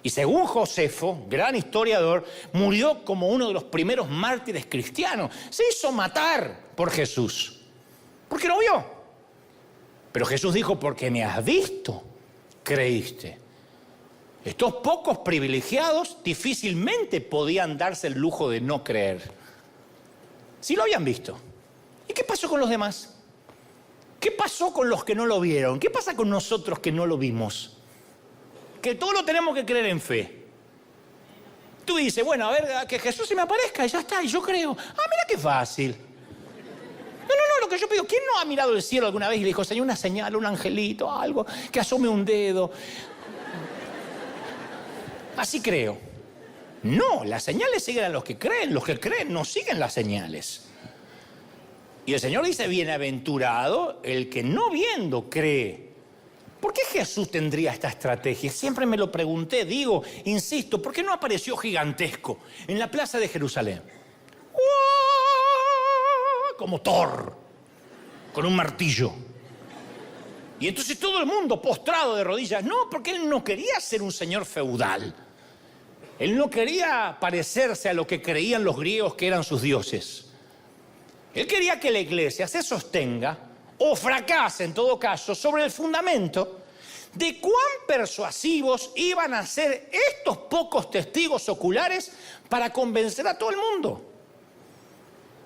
[SPEAKER 1] y según Josefo, gran historiador, murió como uno de los primeros mártires cristianos. Se hizo matar por Jesús, porque lo vio. Pero Jesús dijo, porque me has visto, creíste. Estos pocos privilegiados difícilmente podían darse el lujo de no creer. Sí lo habían visto. ¿Y qué pasó con los demás? ¿Qué pasó con los que no lo vieron? ¿Qué pasa con nosotros que no lo vimos? Que todo lo tenemos que creer en fe. Tú dices, bueno, a ver, que Jesús se me aparezca y ya está, y yo creo. Ah, mira qué fácil. No, lo que yo pido, ¿quién no ha mirado el cielo alguna vez y le dijo, Señor, una señal, un angelito, algo, que asome un dedo? Así creo. No, las señales siguen a los que creen no siguen las señales. Y el Señor dice, bienaventurado el que no viendo cree. ¿Por qué Jesús tendría esta estrategia? Siempre me lo pregunté, insisto, ¿por qué no apareció gigantesco en la plaza de Jerusalén? Como Thor, con un martillo. Y entonces todo el mundo postrado de rodillas. No, porque él no quería ser un señor feudal. Él no quería parecerse a lo que creían los griegos que eran sus dioses. Él quería que la iglesia se sostenga, o fracase en todo caso, sobre el fundamento de cuán persuasivos iban a ser estos pocos testigos oculares para convencer a todo el mundo.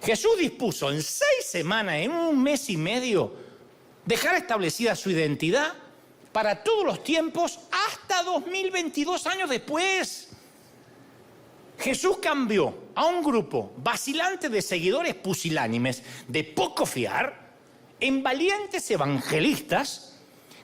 [SPEAKER 1] Jesús dispuso en 6 semanas, en 1 mes y medio, dejar establecida su identidad para todos los tiempos hasta 2022 años después. Jesús cambió a un grupo vacilante de seguidores pusilánimes de poco fiar en valientes evangelistas.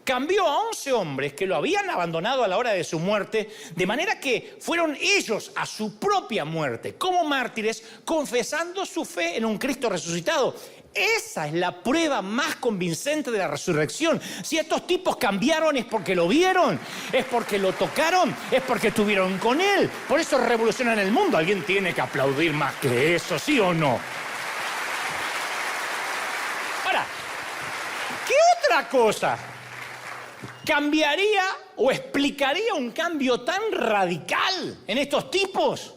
[SPEAKER 1] Cambió a 11 hombres que lo habían abandonado a la hora de su muerte, de manera que fueron ellos a su propia muerte, como mártires, confesando su fe en un Cristo resucitado. Esa es la prueba más convincente de la resurrección. Si estos tipos cambiaron es porque lo vieron, es porque lo tocaron, es porque estuvieron con Él. Por eso revolucionan el mundo. Alguien tiene que aplaudir más que eso, ¿sí o no? Ahora, ¿qué otra cosa cambiaría o explicaría un cambio tan radical en estos tipos?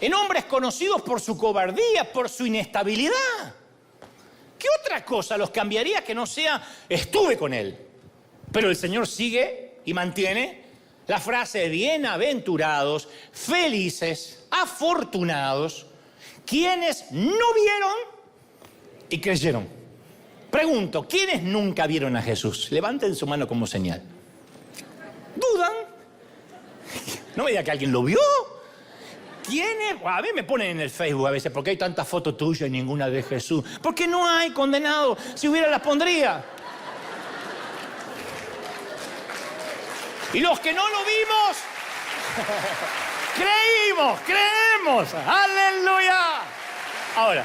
[SPEAKER 1] En hombres conocidos por su cobardía, por su inestabilidad. ¿Qué otra cosa los cambiaría que no sea estuve con él? Pero el Señor sigue y mantiene la frase bienaventurados, felices, afortunados, quienes no vieron y creyeron. Pregunto, ¿quiénes nunca vieron a Jesús? Levanten su mano como señal. ¿Dudan? No me diga que alguien lo vio. ¿Quiénes? A mí me ponen en el Facebook a veces, porque hay tantas fotos tuyas y ninguna de Jesús. Porque no hay, condenado. Si hubiera las pondría. Y los que no lo vimos, creemos. ¡Aleluya! Ahora,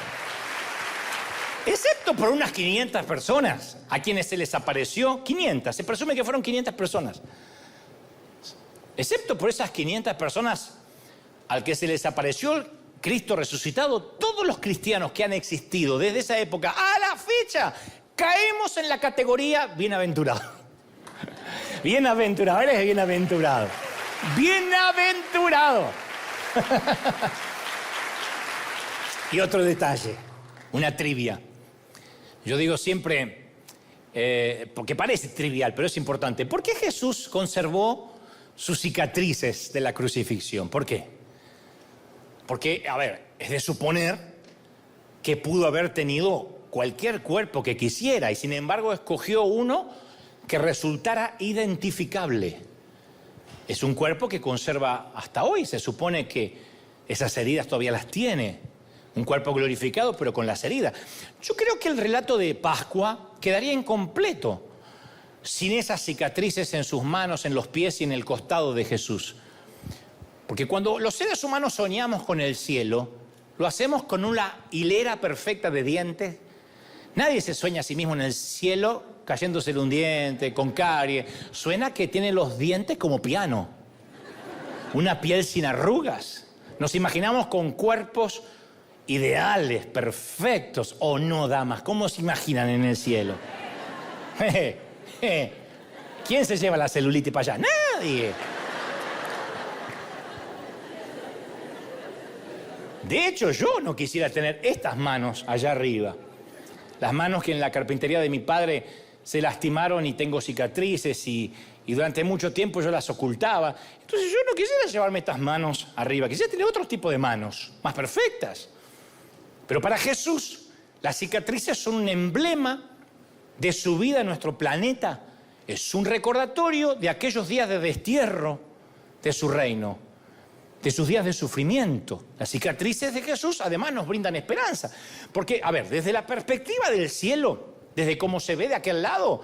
[SPEAKER 1] excepto por unas 500 personas a quienes se les apareció, 500, se presume que fueron 500 personas. Excepto por esas 500 personas al que se les apareció Cristo resucitado, todos los cristianos que han existido desde esa época a la fecha, caemos en la categoría bienaventurado. Bienaventurado, eres bienaventurado. Bienaventurado. Y otro detalle, una trivia. Yo digo siempre, porque parece trivial, pero es importante. ¿Por qué Jesús conservó sus cicatrices de la crucifixión? ¿Por qué? Porque, a ver, es de suponer que pudo haber tenido cualquier cuerpo que quisiera y sin embargo escogió uno que resultara identificable. Es un cuerpo que conserva hasta hoy, se supone que esas heridas todavía las tiene. Un cuerpo glorificado, pero con las heridas. Yo creo que el relato de Pascua quedaría incompleto sin esas cicatrices en sus manos, en los pies y en el costado de Jesús. Porque cuando los seres humanos soñamos con el cielo, lo hacemos con una hilera perfecta de dientes. Nadie se sueña a sí mismo en el cielo cayéndosele un diente, con caries. Suena que tiene los dientes como piano. Una piel sin arrugas. Nos imaginamos con cuerpos ideales, perfectos. ¿O no, damas? ¿Cómo se imaginan en el cielo? ¿Quién se lleva la celulitis para allá? Nadie. De hecho, yo no quisiera tener estas manos allá arriba. Las manos que en la carpintería de mi padre se lastimaron y tengo cicatrices y durante mucho tiempo yo las ocultaba. Entonces yo no quisiera llevarme estas manos arriba, quisiera tener otro tipo de manos, más perfectas. Pero para Jesús, las cicatrices son un emblema de su vida en nuestro planeta. Es un recordatorio de aquellos días de destierro de su reino, de sus días de sufrimiento. Las cicatrices de Jesús además nos brindan esperanza. Porque, a ver, desde la perspectiva del cielo, desde cómo se ve de aquel lado,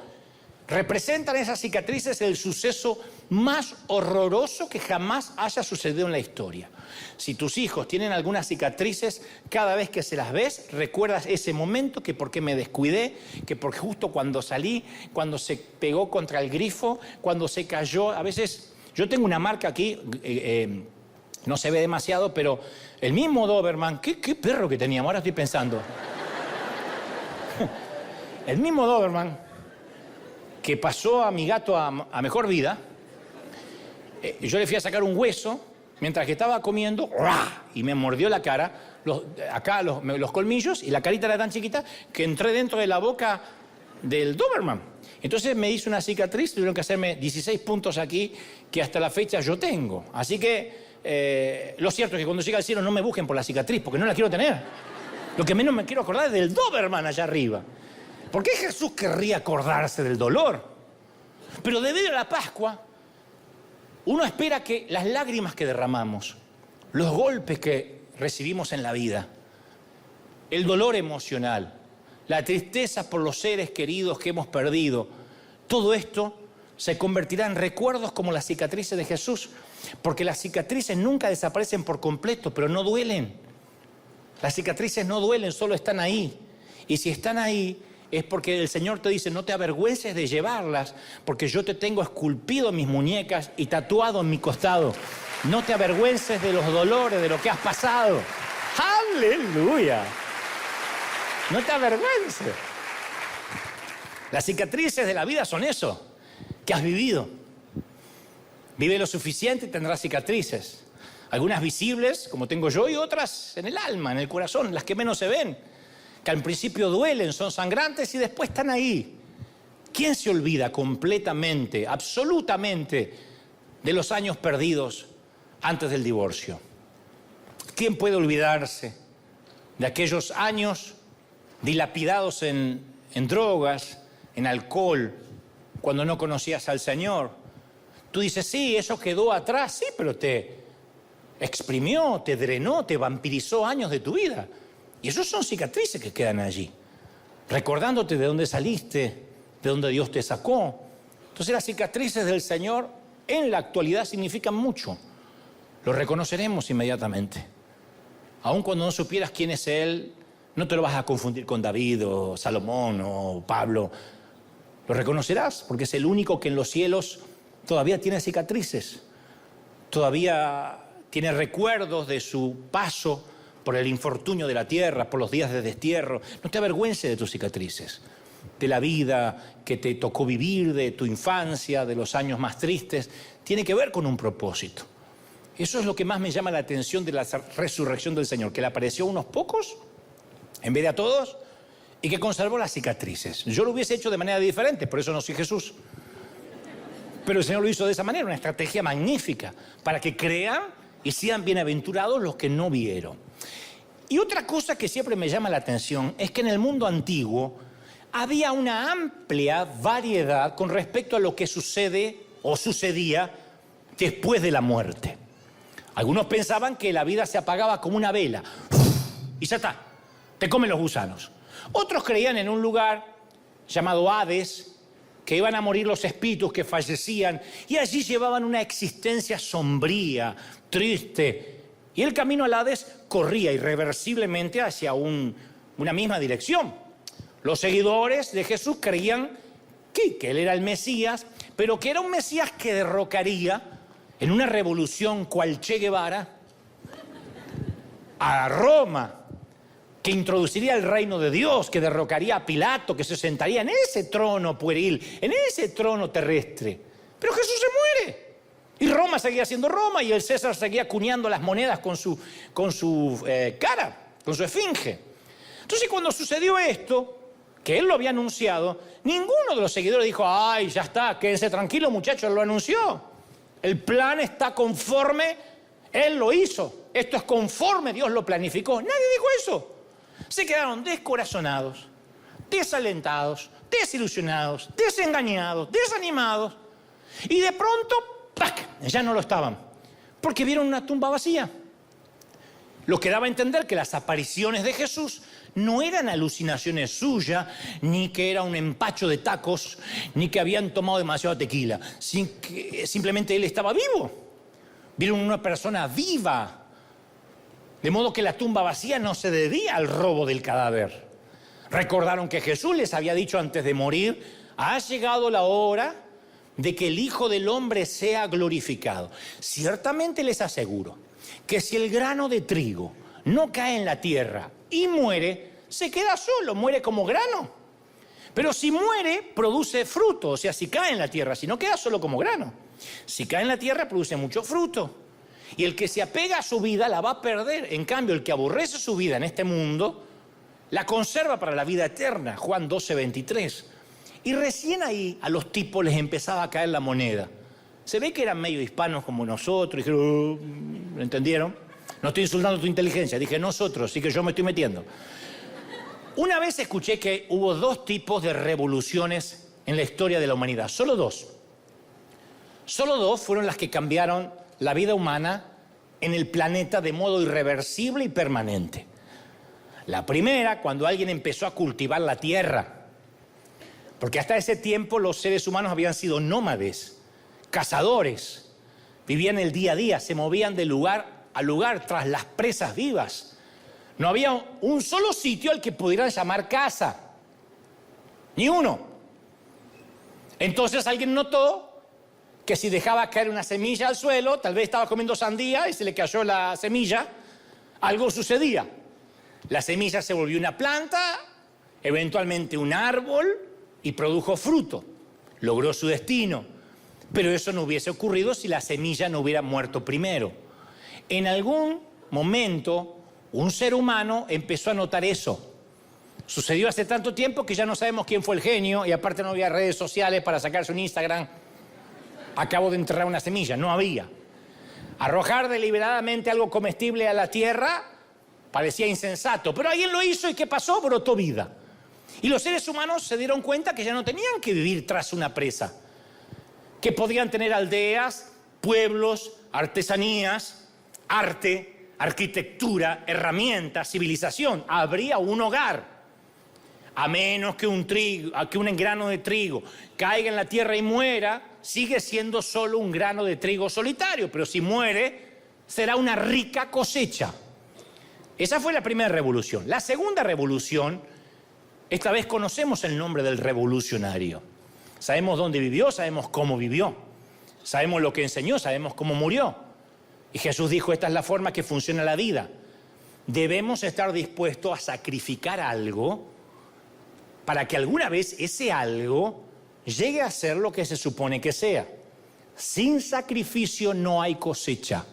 [SPEAKER 1] representan esas cicatrices el suceso más horroroso que jamás haya sucedido en la historia. Si tus hijos tienen algunas cicatrices, cada vez que se las ves, recuerdas ese momento, que por qué me descuidé, que porque justo cuando salí, cuando se pegó contra el grifo, cuando se cayó. A veces, yo tengo una marca aquí, no se ve demasiado, pero el mismo Doberman, qué perro que teníamos, ahora estoy pensando. El mismo Doberman que pasó a mi gato a mejor vida, yo le fui a sacar un hueso mientras que estaba comiendo y me mordió la cara, los colmillos, y la carita era tan chiquita que entré dentro de la boca del Doberman. Entonces me hizo una cicatriz, tuvieron que hacerme 16 puntos aquí que hasta la fecha yo tengo. Así que lo cierto es que cuando llegue al cielo no me busquen por la cicatriz porque no la quiero tener. Lo que menos me quiero acordar es del Doberman allá arriba. ¿Por qué Jesús querría acordarse del dolor? Pero debido a la Pascua, uno espera que las lágrimas que derramamos, los golpes que recibimos en la vida, el dolor emocional, la tristeza por los seres queridos que hemos perdido, todo esto se convertirá en recuerdos como las cicatrices de Jesús, porque las cicatrices nunca desaparecen por completo, pero no duelen. Las cicatrices no duelen, solo están ahí. Y si están ahí, es porque el Señor te dice, no te avergüences de llevarlas, porque yo te tengo esculpido en mis muñecas y tatuado en mi costado. No te avergüences de los dolores, de lo que has pasado. ¡Aleluya! No te avergüences. Las cicatrices de la vida son eso, que has vivido. Vive lo suficiente y tendrás cicatrices. Algunas visibles, como tengo yo, y otras en el alma, en el corazón, las que menos se ven, que al principio duelen, son sangrantes y después están ahí. ¿Quién se olvida completamente, absolutamente, de los años perdidos antes del divorcio? ¿Quién puede olvidarse de aquellos años dilapidados en drogas, en alcohol, cuando no conocías al Señor? Tú dices, sí, eso quedó atrás, sí, pero te exprimió, te drenó, te vampirizó años de tu vida. Y esos son cicatrices que quedan allí, recordándote de dónde saliste, de dónde Dios te sacó. Entonces las cicatrices del Señor en la actualidad significan mucho. Lo reconoceremos inmediatamente. Aun cuando no supieras quién es Él, no te lo vas a confundir con David o Salomón o Pablo. Lo reconocerás porque es el único que en los cielos todavía tiene cicatrices, todavía tiene recuerdos de su paso por el infortunio de la tierra, por los días de destierro. No te avergüences de tus cicatrices, de la vida que te tocó vivir, de tu infancia, de los años más tristes. Tiene que ver con un propósito. Eso es lo que más me llama la atención de la resurrección del Señor, que le apareció a unos pocos en vez de a todos y que conservó las cicatrices. Yo lo hubiese hecho de manera diferente, por eso no soy Jesús. Pero el Señor lo hizo de esa manera, una estrategia magnífica, para que crean y sean bienaventurados los que no vieron. Y otra cosa que siempre me llama la atención es que en el mundo antiguo había una amplia variedad con respecto a lo que sucede o sucedía después de la muerte. Algunos pensaban que la vida se apagaba como una vela y ya está, te comen los gusanos. Otros creían en un lugar llamado Hades, que iban a morir los espíritus que fallecían y allí llevaban una existencia sombría, triste. Y el camino al Hades corría irreversiblemente hacia una misma dirección. Los seguidores de Jesús creían que Él era el Mesías, pero que era un Mesías que derrocaría en una revolución cual Che Guevara a Roma, que introduciría el reino de Dios, que derrocaría a Pilato, que se sentaría en ese trono pueril, en ese trono terrestre. Pero Jesús se muere. Y Roma seguía siendo Roma y el César seguía acuñando las monedas con su cara, con su esfinge. Entonces cuando sucedió esto, que él lo había anunciado, ninguno de los seguidores dijo, ay, ya está, quédense tranquilos muchachos, él lo anunció. El plan está conforme, él lo hizo. Esto es conforme Dios lo planificó. Nadie dijo eso. Se quedaron descorazonados, desalentados, desilusionados, desengañados, desanimados. Y de pronto, ¡pac!, ya no lo estaban, porque vieron una tumba vacía. Lo que daba a entender que las apariciones de Jesús no eran alucinaciones suyas, ni que era un empacho de tacos, ni que habían tomado demasiado tequila. Simplemente Él estaba vivo. Vieron una persona viva. De modo que la tumba vacía no se debía al robo del cadáver. Recordaron que Jesús les había dicho antes de morir, ha llegado la hora de que el Hijo del Hombre sea glorificado. Ciertamente les aseguro que si el grano de trigo no cae en la tierra y muere, se queda solo, muere como grano. Pero si muere, produce fruto, o sea, si cae en la tierra, si no queda solo como grano. Si cae en la tierra, produce mucho fruto. Y el que se apega a su vida la va a perder. En cambio, el que aborrece su vida en este mundo, la conserva para la vida eterna. Juan 12:23. Y recién ahí a los tipos les empezaba a caer la moneda. Se ve que eran medio hispanos como nosotros. Y dijeron, ¿lo entendieron? No estoy insultando tu inteligencia. Dije nosotros, sí que yo me estoy metiendo. Una vez escuché que hubo 2 tipos de revoluciones en la historia de la humanidad. Solo 2. Solo 2 fueron las que cambiaron la vida humana en el planeta de modo irreversible y permanente. La primera, cuando alguien empezó a cultivar la tierra, porque hasta ese tiempo los seres humanos habían sido nómades, cazadores, vivían el día a día, se movían de lugar a lugar tras las presas vivas. No había un solo sitio al que pudieran llamar casa, ni uno. Entonces alguien notó que si dejaba caer una semilla al suelo, tal vez estaba comiendo sandía y se le cayó la semilla, algo sucedía. La semilla se volvió una planta, eventualmente un árbol y produjo fruto. Logró su destino. Pero eso no hubiese ocurrido si la semilla no hubiera muerto primero. En algún momento, un ser humano empezó a notar eso.
[SPEAKER 2] Sucedió hace tanto tiempo que ya no sabemos quién fue el genio y aparte no había redes sociales para sacarse un Instagram. Acabo de enterrar una semilla, no había. Arrojar deliberadamente algo comestible a la tierra parecía insensato, pero alguien lo hizo y ¿qué pasó? Brotó vida. Y los seres humanos se dieron cuenta que ya no tenían que vivir tras una presa, que podían tener aldeas, pueblos, artesanías, arte, arquitectura, herramientas, civilización. Habría un hogar. A menos que un grano de trigo caiga en la tierra y muera, sigue siendo solo un grano de trigo solitario, pero si muere, será una rica cosecha. Esa fue la primera revolución. La segunda revolución, esta vez conocemos el nombre del revolucionario. Sabemos dónde vivió, sabemos cómo vivió. Sabemos lo que enseñó, sabemos cómo murió. Y Jesús dijo, esta es la forma que funciona la vida. Debemos estar dispuestos a sacrificar algo para que alguna vez ese algo llegue a ser lo que se supone que sea. Sin sacrificio no hay cosecha.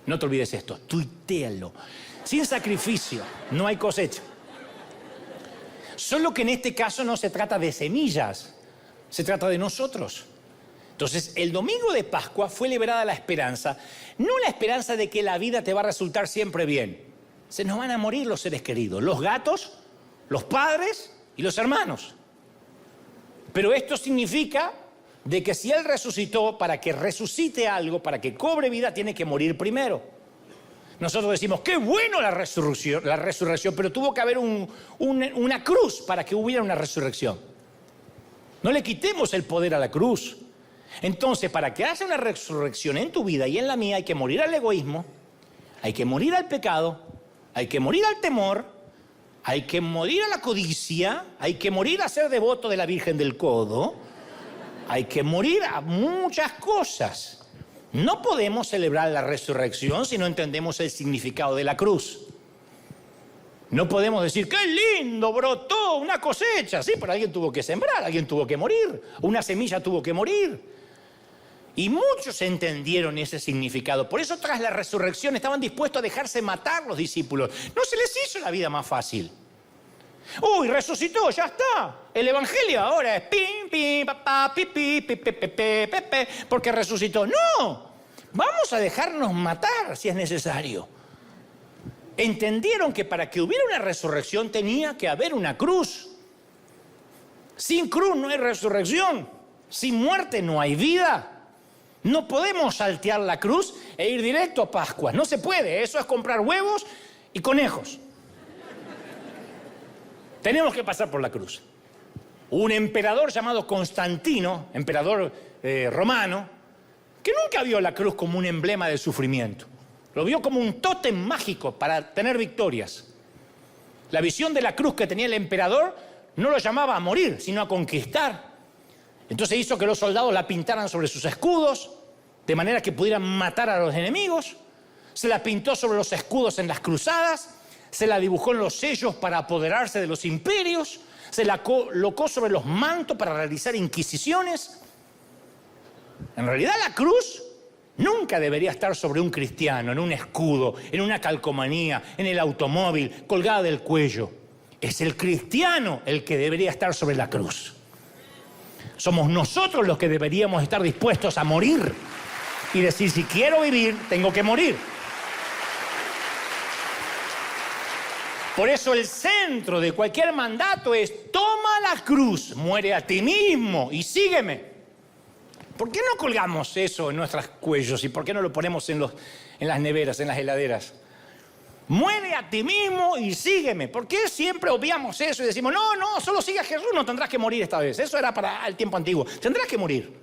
[SPEAKER 2] No te olvides esto, tuitéalo. Sin sacrificio no hay cosecha. Solo que en este caso no se trata de semillas, se trata de nosotros. Entonces, el domingo de Pascua fue liberada la esperanza, no la esperanza de que la vida te va a resultar siempre bien. Se nos van a morir los seres queridos, los gatos, los padres y los hermanos. Pero esto significa de que si Él resucitó, para que resucite algo, para que cobre vida, tiene que morir primero. Nosotros decimos, qué bueno la resurrección, pero tuvo que haber una cruz para que hubiera una resurrección. No le quitemos el poder a la cruz. Entonces, para que haya una resurrección en tu vida y en la mía, hay que morir al egoísmo, hay que morir al pecado, hay que morir al temor, hay que morir a la codicia, hay que morir a ser devoto de la Virgen del Codo, hay que morir a muchas cosas. No podemos celebrar la resurrección si no entendemos el significado de la cruz. No podemos decir, ¡qué lindo! Brotó una cosecha. Sí, pero alguien tuvo que sembrar, alguien tuvo que morir, una semilla tuvo que morir. Y muchos entendieron ese significado. Por eso tras la resurrección estaban dispuestos a dejarse matar los discípulos. No se les hizo la vida más fácil. Uy, resucitó, ya está. El evangelio ahora es pim, pim, papá, pipi, pipi, pepe, pepe, porque resucitó. No, vamos a dejarnos matar si es necesario. Entendieron que para que hubiera una resurrección tenía que haber una cruz. Sin cruz no hay resurrección. Sin muerte no hay vida. No podemos saltear la cruz e ir directo a Pascua. No se puede. Eso es comprar huevos y conejos. Tenemos que pasar por la cruz. Un emperador llamado Constantino, emperador romano, que nunca vio la cruz como un emblema de sufrimiento. Lo vio como un tótem mágico para tener victorias. La visión de la cruz que tenía el emperador no lo llamaba a morir, sino a conquistar. Entonces hizo que los soldados la pintaran sobre sus escudos, de manera que pudieran matar a los enemigos. Se la pintó sobre los escudos en las cruzadas, se la dibujó en los sellos para apoderarse de los imperios, se la colocó sobre los mantos para realizar inquisiciones. En realidad la cruz nunca debería estar sobre un cristiano, en un escudo, en una calcomanía, en el automóvil, colgada del cuello. Es el cristiano el que debería estar sobre la cruz. Somos nosotros los que deberíamos estar dispuestos a morir y decir, si quiero vivir, tengo que morir. Por eso el centro de cualquier mandato es, toma la cruz, muere a ti mismo y sígueme. ¿Por qué no colgamos eso en nuestros cuellos y por qué no lo ponemos en las neveras, en las heladeras? Muere a ti mismo y sígueme. ¿Por qué siempre obviamos eso y decimos, no, solo sigue a Jesús, no tendrás que morir esta vez? Eso era para el tiempo antiguo. Tendrás que morir.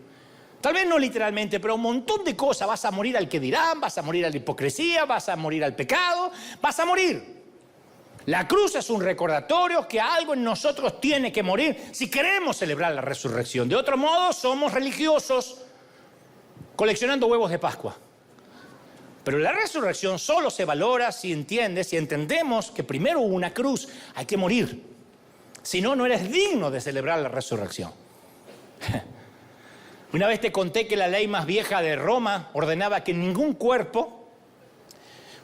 [SPEAKER 2] Tal vez no literalmente, pero un montón de cosas. Vas a morir al que dirán, vas a morir a la hipocresía, vas a morir al pecado, vas a morir. La cruz es un recordatorio que algo en nosotros tiene que morir si queremos celebrar la resurrección. De otro modo, somos religiosos coleccionando huevos de Pascua. Pero la resurrección solo se valora si entendemos que primero hubo una cruz, hay que morir. Si no, no eres digno de celebrar la resurrección. Una vez te conté que la ley más vieja de Roma ordenaba que ningún cuerpo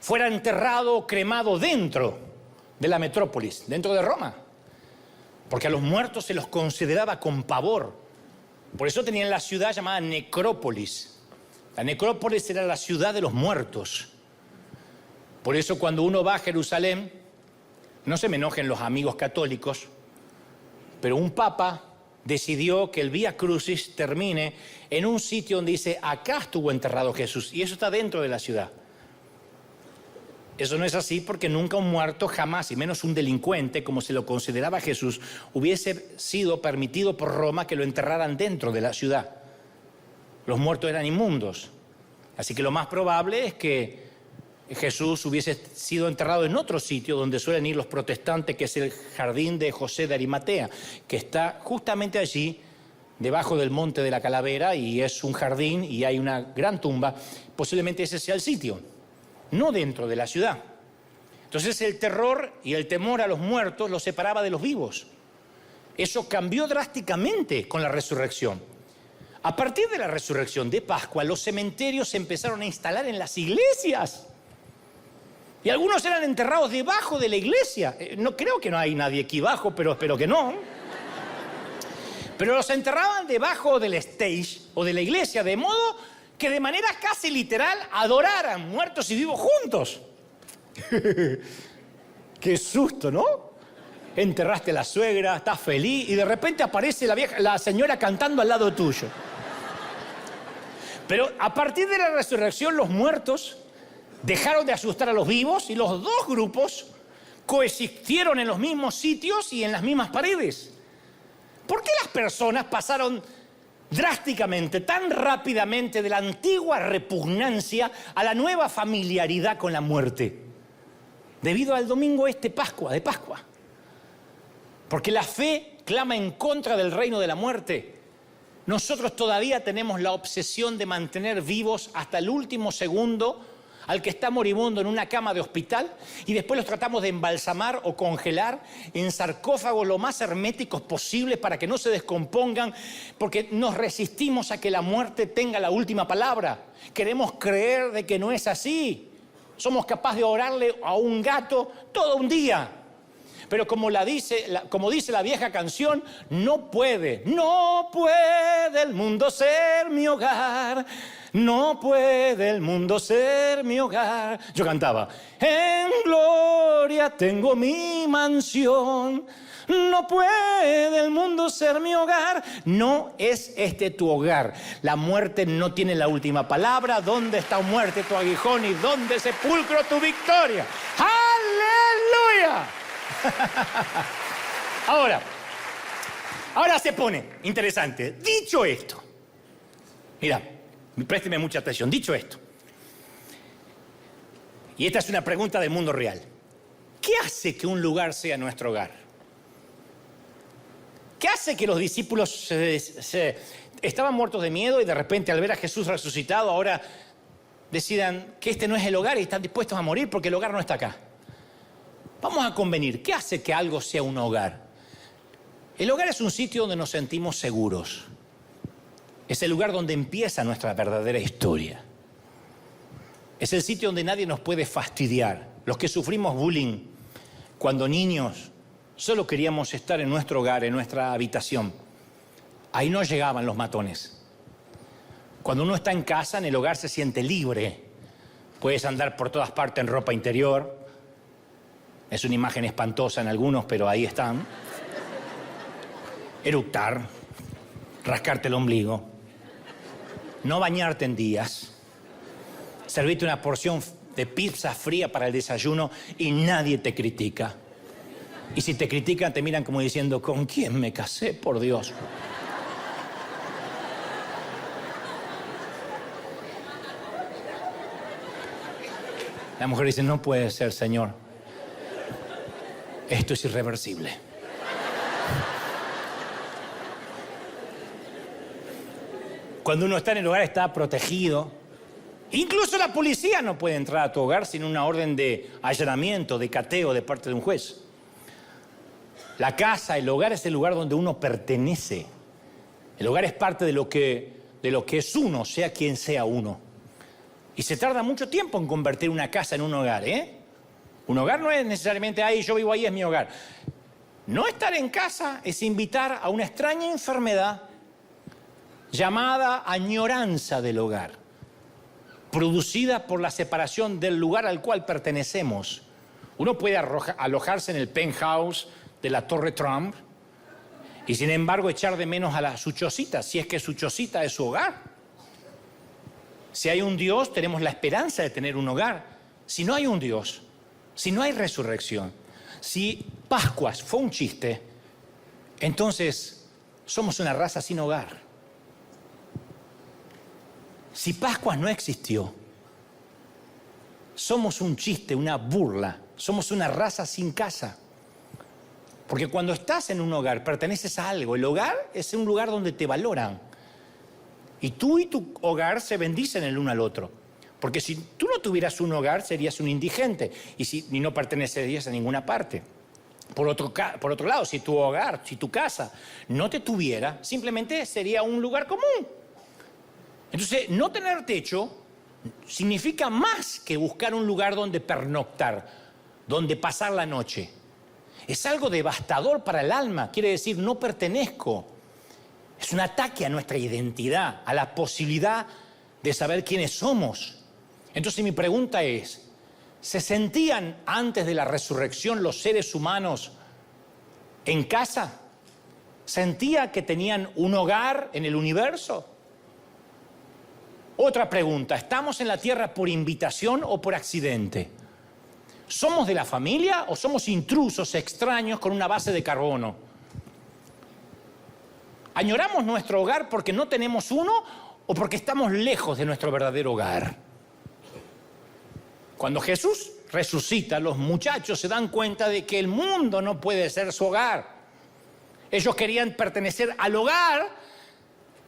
[SPEAKER 2] fuera enterrado o cremado dentro de la metrópolis, dentro de Roma, porque a los muertos se los consideraba con pavor. Por eso tenían la ciudad llamada Necrópolis. La Necrópolis era la ciudad de los muertos. Por eso cuando uno va a Jerusalén, no se me enojen los amigos católicos, pero un papa decidió que el Vía Crucis termine en un sitio donde dice, acá estuvo enterrado Jesús, y eso está dentro de la ciudad. Eso no es así porque nunca un muerto, jamás, y menos un delincuente, como se lo consideraba Jesús, hubiese sido permitido por Roma que lo enterraran dentro de la ciudad. Los muertos eran inmundos. Así que lo más probable es que Jesús hubiese sido enterrado en otro sitio donde suelen ir los protestantes, que es el jardín de José de Arimatea, que está justamente allí, debajo del Monte de la Calavera, y es un jardín y hay una gran tumba. Posiblemente ese sea el sitio, no dentro de la ciudad. Entonces el terror y el temor a los muertos los separaba de los vivos. Eso cambió drásticamente con la resurrección. A partir de la resurrección de Pascua, los cementerios se empezaron a instalar en las iglesias. Y algunos eran enterrados debajo de la iglesia. No creo que no hay nadie aquí abajo, pero espero que no. Pero los enterraban debajo del stage o de la iglesia, de modo que de manera casi literal adoraran muertos y vivos juntos. Qué susto, ¿no? Enterraste a la suegra, estás feliz y de repente aparece la señora cantando al lado tuyo. Pero a partir de la resurrección los muertos dejaron de asustar a los vivos y los dos grupos coexistieron en los mismos sitios y en las mismas paredes. ¿Por qué las personas pasaron drásticamente, tan rápidamente de la antigua repugnancia a la nueva familiaridad con la muerte? Debido al domingo de Pascua. Porque la fe clama en contra del reino de la muerte. Nosotros todavía tenemos la obsesión de mantener vivos hasta el último segundo al que está moribundo en una cama de hospital y después los tratamos de embalsamar o congelar en sarcófagos lo más herméticos posibles para que no se descompongan, porque nos resistimos a que la muerte tenga la última palabra. Queremos creer de que no es así. Somos capaces de orarle a un gato todo un día. Pero como dice la vieja canción, no puede el mundo ser mi hogar. No puede el mundo ser mi hogar. Yo cantaba, en gloria tengo mi mansión. No puede el mundo ser mi hogar. No es este tu hogar. La muerte no tiene la última palabra. ¿Dónde está muerte tu aguijón y dónde sepulcro tu victoria? ¡Aleluya! Ahora se pone interesante. Dicho esto, mira, présteme mucha atención. Dicho esto, y esta es una pregunta del mundo real, ¿qué hace que un lugar sea nuestro hogar? ¿Qué hace que los discípulos estaban muertos de miedo y de repente al ver a Jesús resucitado ahora decidan que este no es el hogar y están dispuestos a morir porque el hogar no está acá? Vamos a convenir, ¿qué hace que algo sea un hogar? El hogar es un sitio donde nos sentimos seguros. Es el lugar donde empieza nuestra verdadera historia. Es el sitio donde nadie nos puede fastidiar. Los que sufrimos bullying cuando niños solo queríamos estar en nuestro hogar, en nuestra habitación. Ahí no llegaban los matones. Cuando uno está en casa, en el hogar se siente libre. Puedes andar por todas partes en ropa interior. Es una imagen espantosa en algunos, pero ahí están. Eructar, rascarte el ombligo, no bañarte en días, servirte una porción de pizza fría para el desayuno y nadie te critica. Y si te critican, te miran como diciendo, ¿con quién me casé, por Dios? La mujer dice, no puede ser, Señor. Esto es irreversible. Cuando uno está en el hogar está protegido. Incluso la policía no puede entrar a tu hogar sin una orden de allanamiento, de cateo de parte de un juez. La casa, el hogar es el lugar donde uno pertenece. El hogar es parte de lo que es uno, sea quien sea uno. Y se tarda mucho tiempo en convertir una casa en un hogar, ¿eh? Un hogar no es necesariamente ahí, yo vivo ahí, es mi hogar. No estar en casa es invitar a una extraña enfermedad llamada añoranza del hogar, producida por la separación del lugar al cual pertenecemos. Uno puede alojarse en el penthouse de la Torre Trump y sin embargo echar de menos a su chocita, si es que su chocita es su hogar. Si hay un Dios, tenemos la esperanza de tener un hogar. Si no hay un Dios, si no hay resurrección, si Pascuas fue un chiste, entonces somos una raza sin hogar. Si Pascuas no existió, somos un chiste, una burla, somos una raza sin casa. Porque cuando estás en un hogar, perteneces a algo. El hogar es un lugar donde te valoran. Y tú y tu hogar se bendicen el uno al otro. Porque si tú no tuvieras un hogar, serías un indigente y no pertenecerías a ninguna parte. Por otro lado, si tu hogar, si tu casa no te tuviera, simplemente sería un lugar común. Entonces, no tener techo significa más que buscar un lugar donde pernoctar, donde pasar la noche. Es algo devastador para el alma, quiere decir no pertenezco. Es un ataque a nuestra identidad, a la posibilidad de saber quiénes somos. Entonces mi pregunta es, ¿se sentían antes de la resurrección los seres humanos en casa? ¿Sentía que tenían un hogar en el universo? Otra pregunta, ¿estamos en la tierra por invitación o por accidente? ¿Somos de la familia o somos intrusos extraños con una base de carbono? ¿Añoramos nuestro hogar porque no tenemos uno o porque estamos lejos de nuestro verdadero hogar? Cuando Jesús resucita, los muchachos se dan cuenta de que el mundo no puede ser su hogar. Ellos querían pertenecer al hogar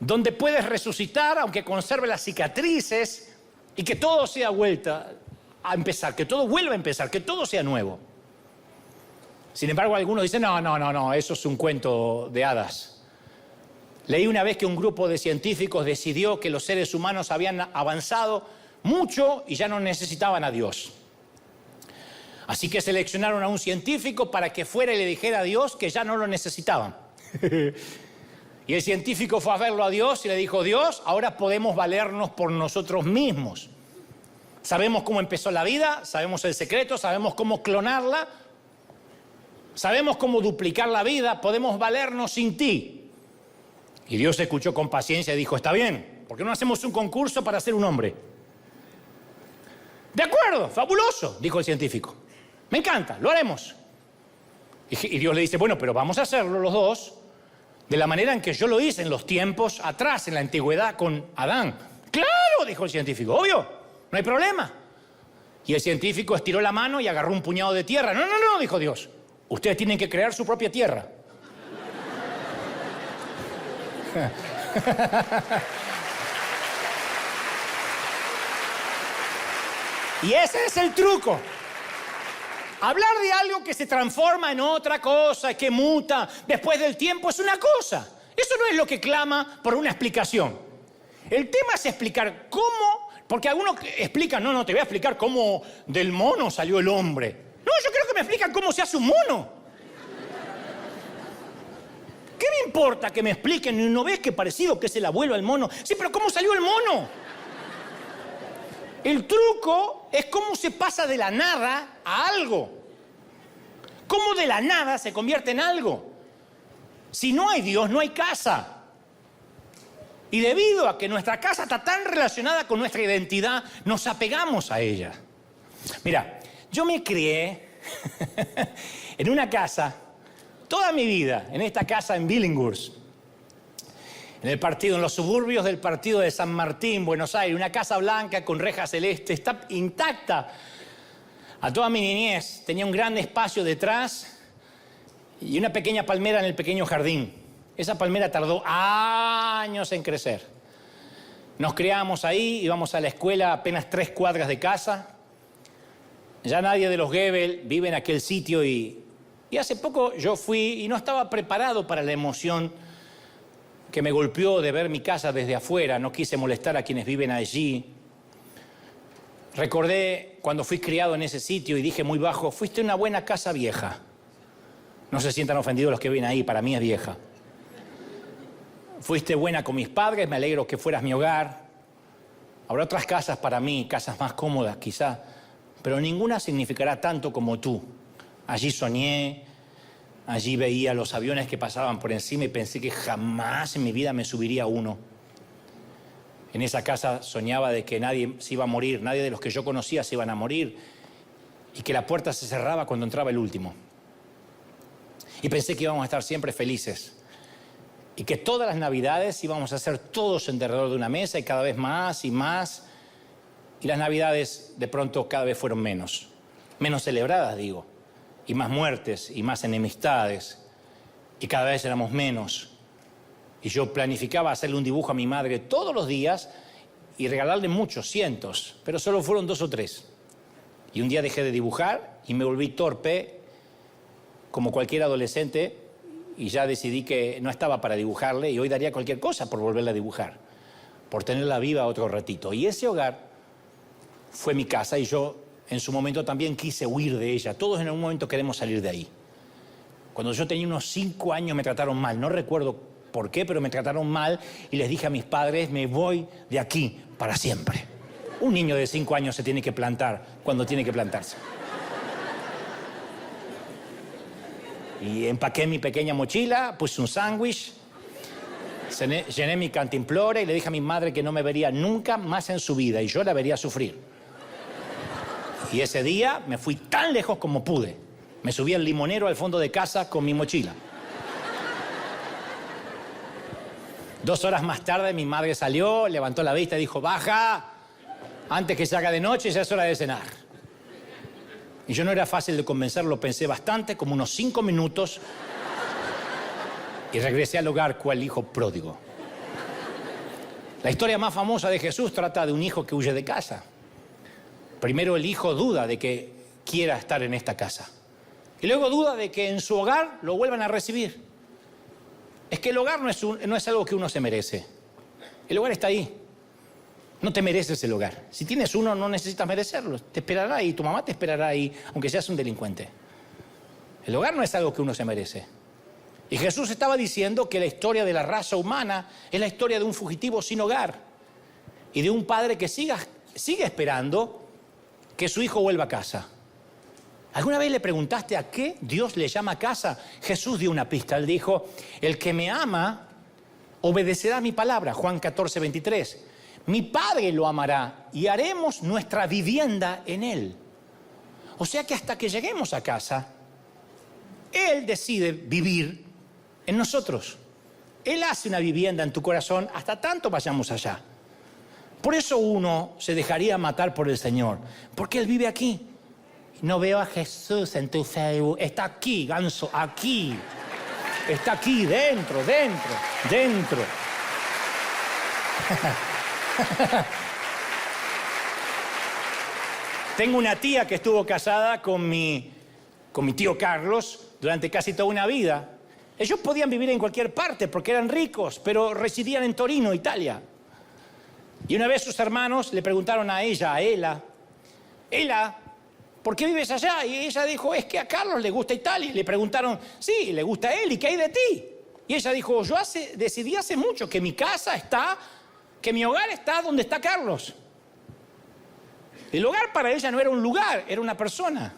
[SPEAKER 2] donde puedes resucitar, aunque conserve las cicatrices, y que todo sea vuelta a empezar, que todo vuelva a empezar, que todo sea nuevo. Sin embargo, algunos dicen, no, eso es un cuento de hadas. Leí una vez que un grupo de científicos decidió que los seres humanos habían avanzado mucho y ya no necesitaban a Dios. Así que seleccionaron a un científico para que fuera y le dijera a Dios que ya no lo necesitaban. Y el científico fue a verlo a Dios y le dijo, Dios, ahora podemos valernos por nosotros mismos. Sabemos cómo empezó la vida, sabemos el secreto, sabemos cómo clonarla, sabemos cómo duplicar la vida, podemos valernos sin ti. Y Dios escuchó con paciencia y dijo, está bien, ¿por qué no hacemos un concurso para ser un hombre? De acuerdo, fabuloso, dijo el científico. Me encanta, lo haremos. Y Dios le dice, bueno, pero vamos a hacerlo los dos de la manera en que yo lo hice en los tiempos atrás, en la antigüedad con Adán. Claro, dijo el científico, obvio, no hay problema. Y el científico estiró la mano y agarró un puñado de tierra. No, dijo Dios, ustedes tienen que crear su propia tierra. Y ese es el truco. Hablar de algo que se transforma en otra cosa, que muta después del tiempo, es una cosa. Eso no es lo que clama por una explicación. El tema es explicar cómo, porque algunos explican, no, te voy a explicar cómo del mono salió el hombre. No, yo creo que me explican cómo se hace un mono. ¿Qué me importa que me expliquen? ¿No ves qué parecido que es el abuelo al mono? Sí, pero ¿cómo salió el mono? El truco es cómo se pasa de la nada a algo. Cómo de la nada se convierte en algo. Si no hay Dios, no hay casa. Y debido a que nuestra casa está tan relacionada con nuestra identidad, nos apegamos a ella. Mira, yo me crié en una casa, toda mi vida, en esta casa en Billinghurst. En los suburbios del partido de San Martín, Buenos Aires, una casa blanca con reja celeste, está intacta. A toda mi niñez tenía un gran espacio detrás y una pequeña palmera en el pequeño jardín. Esa palmera tardó años en crecer. Nos criamos ahí, íbamos a la escuela a apenas 3 cuadras de casa. Ya nadie de los Goebel vive en aquel sitio y hace poco yo fui y no estaba preparado para la emoción que me golpeó de ver mi casa desde afuera. No quise molestar a quienes viven allí. Recordé cuando fui criado en ese sitio y dije muy bajo, fuiste una buena casa vieja. No se sientan ofendidos los que vienen ahí, para mí es vieja. Fuiste buena con mis padres, me alegro que fueras mi hogar. Habrá otras casas para mí, casas más cómodas quizá, pero ninguna significará tanto como tú. Allí soñé, allí veía los aviones que pasaban por encima y pensé que jamás en mi vida me subiría a uno. En esa casa soñaba de que nadie se iba a morir, nadie de los que yo conocía se iban a morir y que la puerta se cerraba cuando entraba el último. Y pensé que íbamos a estar siempre felices y que todas las Navidades íbamos a ser todos alrededor de una mesa y cada vez más y más. Y las Navidades de pronto cada vez fueron menos celebradas, digo, y más muertes y más enemistades y cada vez éramos menos. Y yo planificaba hacerle un dibujo a mi madre todos los días y regalarle muchos, cientos, pero solo fueron 2 o 3. Y un día dejé de dibujar y me volví torpe, como cualquier adolescente, y ya decidí que no estaba para dibujarle y hoy daría cualquier cosa por volverla a dibujar, por tenerla viva otro ratito. Y ese hogar fue mi casa y yo en su momento también quise huir de ella. Todos en algún momento queremos salir de ahí. Cuando yo tenía unos 5 años me trataron mal, no recuerdo por qué, pero me trataron mal y les dije a mis padres, me voy de aquí para siempre. Un niño de 5 años se tiene que plantar cuando tiene que plantarse. Y empaqué mi pequeña mochila, puse un sándwich, llené mi cantimplora y le dije a mi madre que no me vería nunca más en su vida y yo la vería sufrir. Y ese día me fui tan lejos como pude. Me subí al limonero al fondo de casa con mi mochila. 2 horas más tarde mi madre salió, levantó la vista y dijo, baja, antes que se haga de noche ya es hora de cenar. Y yo no era fácil de convencer, lo pensé bastante, como unos 5 minutos, y regresé al hogar cual hijo pródigo. La historia más famosa de Jesús trata de un hijo que huye de casa. Primero el hijo duda de que quiera estar en esta casa. Y luego duda de que en su hogar lo vuelvan a recibir. Es que el hogar no es algo que uno se merece. El hogar está ahí. No te mereces el hogar. Si tienes uno, no necesitas merecerlo. Te esperará ahí, tu mamá te esperará ahí, aunque seas un delincuente. El hogar no es algo que uno se merece. Y Jesús estaba diciendo que la historia de la raza humana es la historia de un fugitivo sin hogar y de un padre que sigue esperando que su hijo vuelva a casa. ¿Alguna vez le preguntaste a qué Dios le llama casa? Jesús dio una pista. Él dijo, el que me ama obedecerá a mi palabra. Juan 14, 23. Mi Padre lo amará y haremos nuestra vivienda en Él. O sea que hasta que lleguemos a casa, Él decide vivir en nosotros. Él hace una vivienda en tu corazón hasta tanto vayamos allá. Por eso uno se dejaría matar por el Señor, porque Él vive aquí. No veo a Jesús en tu Facebook. Está aquí, ganso, aquí. Está aquí, dentro. Tengo una tía que estuvo casada con mi tío Carlos durante casi toda una vida. Ellos podían vivir en cualquier parte porque eran ricos, pero residían en Torino, Italia. Y una vez sus hermanos le preguntaron a Ela, ¿por qué vives allá? Y ella dijo, es que a Carlos le gusta Italia. Y le preguntaron, sí, le gusta a él, ¿y qué hay de ti? Y ella dijo, yo decidí hace mucho que mi casa está, que mi hogar está donde está Carlos. El hogar para ella no era un lugar, era una persona.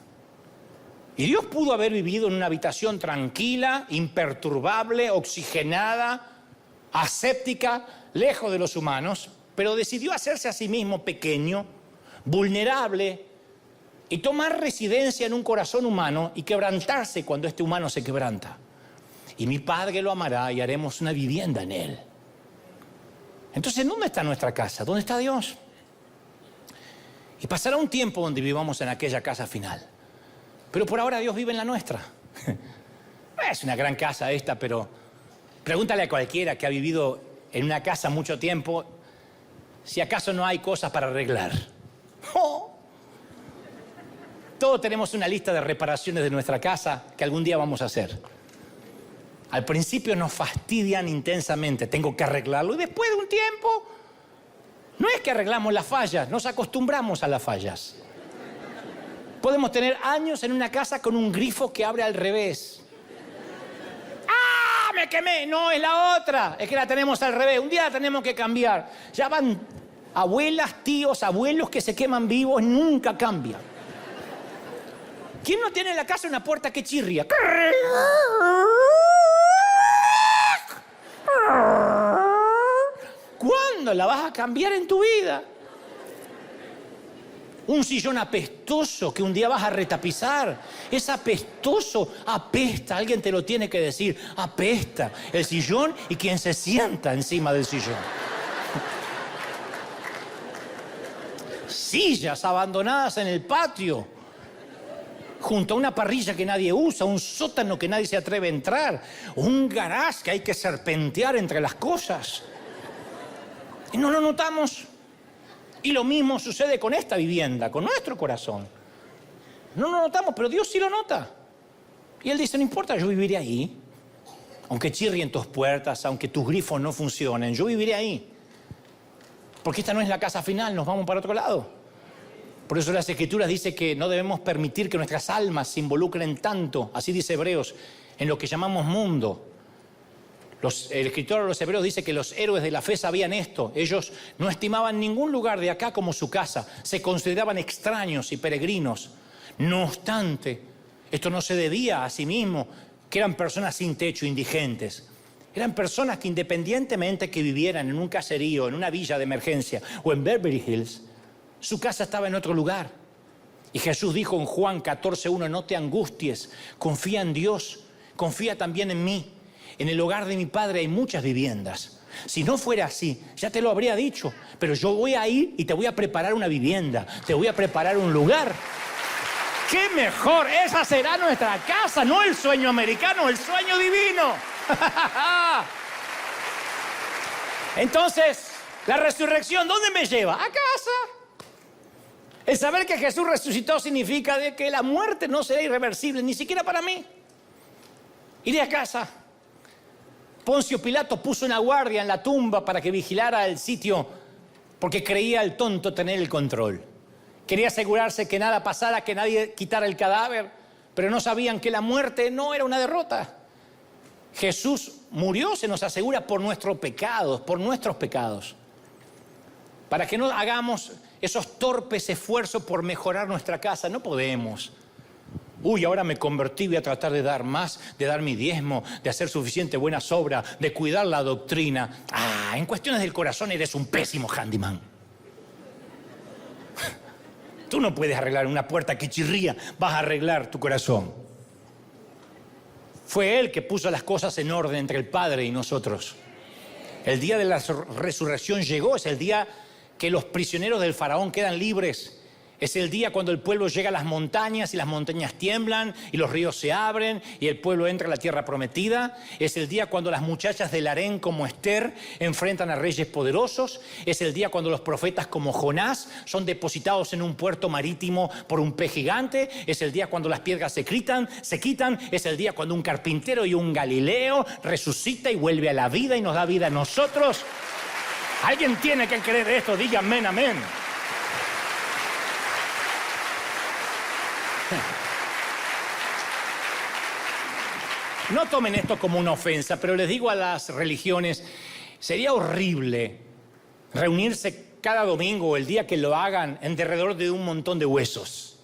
[SPEAKER 2] Y Dios pudo haber vivido en una habitación tranquila, imperturbable, oxigenada, aséptica, lejos de los humanos, pero decidió hacerse a sí mismo pequeño, vulnerable, y tomar residencia en un corazón humano y quebrantarse cuando este humano se quebranta. Y mi Padre lo amará y haremos una vivienda en Él. Entonces, ¿dónde está nuestra casa? ¿Dónde está Dios? Y pasará un tiempo donde vivamos en aquella casa final. Pero por ahora Dios vive en la nuestra. Es una gran casa esta, pero pregúntale a cualquiera que ha vivido en una casa mucho tiempo si acaso no hay cosas para arreglar. ¡Oh! Todos tenemos una lista de reparaciones de nuestra casa que algún día vamos a hacer. Al principio nos fastidian intensamente, tengo que arreglarlo, y después de un tiempo No es que arreglamos las fallas, nos acostumbramos a las fallas. Podemos tener años en una casa con un grifo que abre al revés. ¡Ah, me quemé! No, es la otra. Es que la tenemos al revés. Un día la tenemos que cambiar. Ya van abuelas, tíos, abuelos que se queman vivos, nunca cambian. ¿Quién no tiene en la casa una puerta que chirria? ¿Cuándo la vas a cambiar en tu vida? Un sillón apestoso que un día vas a retapizar. Es apestoso, apesta. Alguien te lo tiene que decir. Apesta el sillón y quien se sienta encima del sillón. Sillas abandonadas en el patio, junto a una parrilla que nadie usa, un sótano que nadie se atreve a entrar, un garage que hay que serpentear entre las cosas. Y no lo notamos. Y lo mismo sucede con esta vivienda, con nuestro corazón. No lo notamos, pero Dios sí lo nota. Y Él dice, no importa, yo viviré ahí. Aunque chirrien tus puertas, aunque tus grifos no funcionen, yo viviré ahí. Porque esta no es la casa final, nos vamos para otro lado. Por eso las Escrituras dicen que no debemos permitir que nuestras almas se involucren tanto, así dice Hebreos, en lo que llamamos mundo. El escritor de los Hebreos dice que los héroes de la fe sabían esto. Ellos no estimaban ningún lugar de acá como su casa. Se consideraban extraños y peregrinos. No obstante, esto no se debía a sí mismo, que eran personas sin techo, indigentes. Eran personas que independientemente que vivieran en un caserío, en una villa de emergencia o en Beverly Hills, su casa estaba en otro lugar. Y Jesús dijo en Juan 14:1, no te angusties, confía en Dios, confía también en mí. En el hogar de mi Padre hay muchas viviendas. Si no fuera así, ya te lo habría dicho. Pero yo voy a ir y te voy a preparar una vivienda. Te voy a preparar un lugar. ¡Qué mejor! Esa será nuestra casa, no el sueño americano, el sueño divino. Entonces, la resurrección, ¿dónde me lleva? A casa. El saber que Jesús resucitó significa de que la muerte no será irreversible, ni siquiera para mí. Iré a casa. Poncio Pilato puso una guardia en la tumba para que vigilara el sitio porque creía el tonto tener el control. Quería asegurarse que nada pasara, que nadie quitara el cadáver, pero no sabían que la muerte no era una derrota. Jesús murió, se nos asegura, por nuestros pecados, para que no hagamos esos torpes esfuerzos por mejorar nuestra casa. No podemos. Uy, ahora me convertí, voy a tratar de dar más, de dar mi diezmo, de hacer suficiente buenas obras, de cuidar la doctrina. En cuestiones del corazón eres un pésimo handyman. Tú no puedes arreglar una puerta que chirría, vas a arreglar tu corazón. Fue Él que puso las cosas en orden entre el Padre y nosotros. El día de la resurrección llegó, es el día que los prisioneros del faraón quedan libres. Es el día cuando el pueblo llega a las montañas y las montañas tiemblan y los ríos se abren y el pueblo entra a la tierra prometida. Es el día cuando las muchachas del harén como Esther enfrentan a reyes poderosos. Es el día cuando los profetas como Jonás son depositados en un puerto marítimo por un pez gigante. Es el día cuando las piedras se quitan. Es el día cuando un carpintero y un Galileo resucita y vuelve a la vida y nos da vida a nosotros. Alguien tiene que creer esto, diga amén, amén. No tomen esto como una ofensa, pero les digo a las religiones, sería horrible reunirse cada domingo o el día que lo hagan en derredor de un montón de huesos.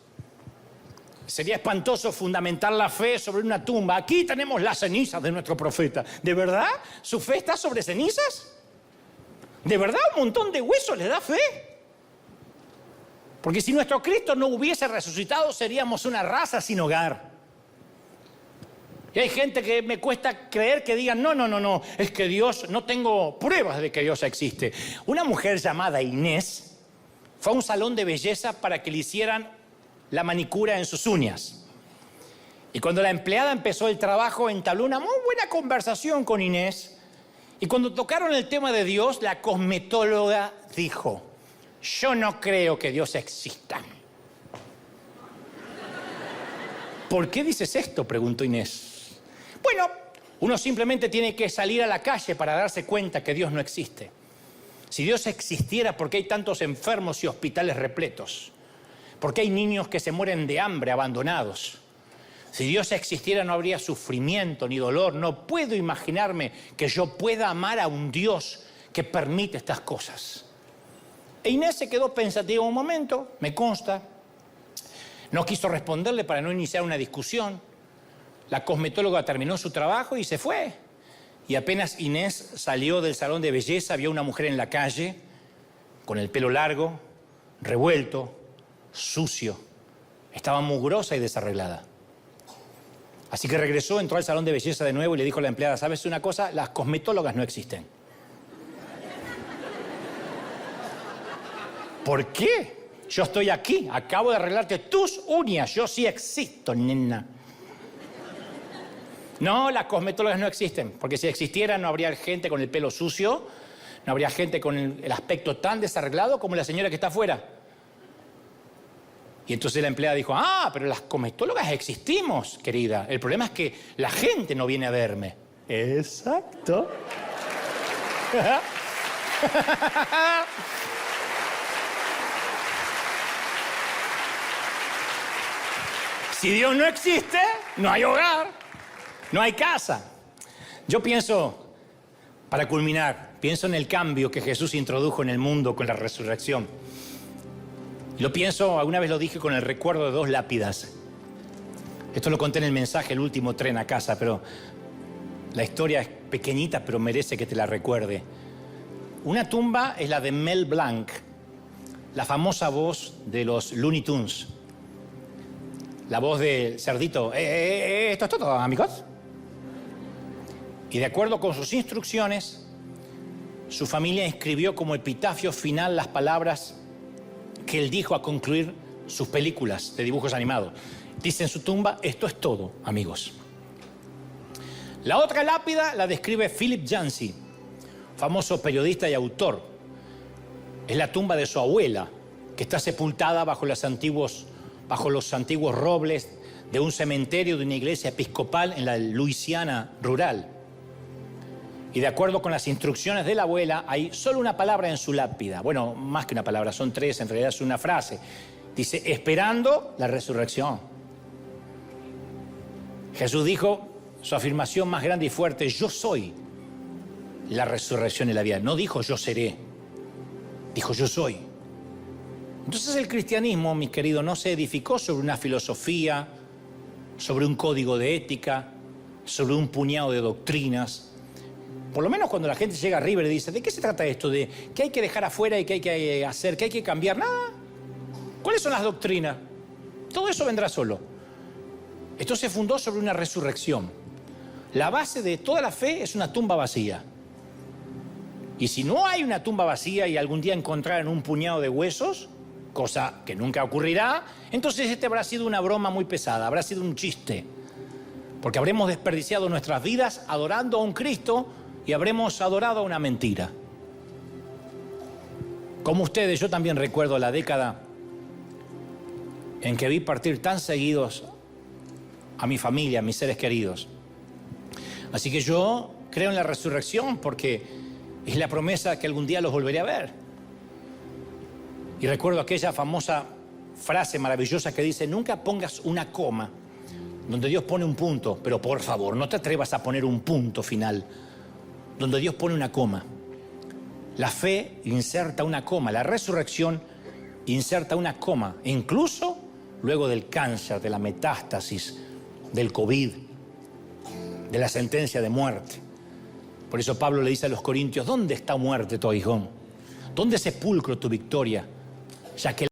[SPEAKER 2] Sería espantoso fundamentar la fe sobre una tumba. Aquí tenemos las cenizas de nuestro profeta. ¿De verdad? ¿Su fe está sobre cenizas? ¿De verdad un montón de huesos les da fe? Porque si nuestro Cristo no hubiese resucitado, seríamos una raza sin hogar. Y hay gente que me cuesta creer que digan, no, es que Dios, no tengo pruebas de que Dios existe. Una mujer llamada Inés fue a un salón de belleza para que le hicieran la manicura en sus uñas. Y cuando la empleada empezó el trabajo, entabló una muy buena conversación con Inés. Y cuando tocaron el tema de Dios, la cosmetóloga dijo, yo no creo que Dios exista. ¿Por qué dices esto?, preguntó Inés. Bueno, uno simplemente tiene que salir a la calle para darse cuenta que Dios no existe. Si Dios existiera, ¿por qué hay tantos enfermos y hospitales repletos? ¿Por qué hay niños que se mueren de hambre, abandonados? Si Dios existiera, no habría sufrimiento ni dolor. No puedo imaginarme que yo pueda amar a un Dios que permite estas cosas. E Inés se quedó pensativa un momento, me consta. No quiso responderle para no iniciar una discusión. La cosmetóloga terminó su trabajo y se fue. Y apenas Inés salió del salón de belleza, vio una mujer en la calle, con el pelo largo, revuelto, sucio. Estaba mugrosa y desarreglada. Así que regresó, entró al salón de belleza de nuevo y le dijo a la empleada, ¿sabes una cosa? Las cosmetólogas no existen. ¿Por qué? Yo estoy aquí, acabo de arreglarte tus uñas, yo sí existo, nena. No, las cosmetólogas no existen, porque si existieran no habría gente con el pelo sucio, no habría gente con el aspecto tan desarreglado como la señora que está afuera. Y entonces la empleada dijo, pero las cosmetólogas existimos, querida. El problema es que la gente no viene a verme. Exacto. Si Dios no existe, no hay hogar, no hay casa. Yo pienso, para culminar, pienso en el cambio que Jesús introdujo en el mundo con la resurrección. Lo pienso, alguna vez lo dije con el recuerdo de 2 lápidas. Esto lo conté en el mensaje, el último tren a casa, pero la historia es pequeñita, pero merece que te la recuerde. Una tumba es la de Mel Blanc, la famosa voz de los Looney Tunes. La voz del cerdito, esto es todo, amigos. Y de acuerdo con sus instrucciones, su familia escribió como epitafio final las palabras que él dijo a concluir sus películas de dibujos animados. Dice en su tumba, esto es todo, amigos. La otra lápida la describe Philip Yancey, famoso periodista y autor. Es la tumba de su abuela, que está sepultada bajo los antiguos robles de un cementerio de una iglesia episcopal en la Luisiana rural. Y de acuerdo con las instrucciones de la abuela, hay solo una palabra en su lápida. Bueno, más que una palabra, son 3, en realidad es una frase. Dice, esperando la resurrección. Jesús dijo, su afirmación más grande y fuerte, yo soy la resurrección y la vida. No dijo yo seré, dijo yo soy. Entonces el cristianismo, mis queridos, no se edificó sobre una filosofía, sobre un código de ética, sobre un puñado de doctrinas. Por lo menos cuando la gente llega a River y dice, ¿de qué se trata esto? ¿De qué hay que dejar afuera y qué hay que hacer? ¿Qué hay que cambiar? Nada. ¿Cuáles son las doctrinas? Todo eso vendrá solo. Esto se fundó sobre una resurrección. La base de toda la fe es una tumba vacía. Y si no hay una tumba vacía y algún día encontraran un puñado de huesos, cosa que nunca ocurrirá, entonces este habrá sido una broma muy pesada, habrá sido un chiste. Porque habremos desperdiciado nuestras vidas adorando a un Cristo y habremos adorado a una mentira. Como ustedes, yo también recuerdo la década en que vi partir tan seguidos a mi familia, a mis seres queridos. Así que yo creo en la resurrección porque es la promesa que algún día los volveré a ver. Y recuerdo aquella famosa frase maravillosa que dice, nunca pongas una coma donde Dios pone un punto, pero por favor, no te atrevas a poner un punto final donde Dios pone una coma. La fe inserta una coma, la resurrección inserta una coma, incluso luego del cáncer, de la metástasis, del COVID, de la sentencia de muerte. Por eso Pablo le dice a los corintios, ¿dónde está muerte tu aguijón? ¿Dónde sepulcro tu victoria? Ya que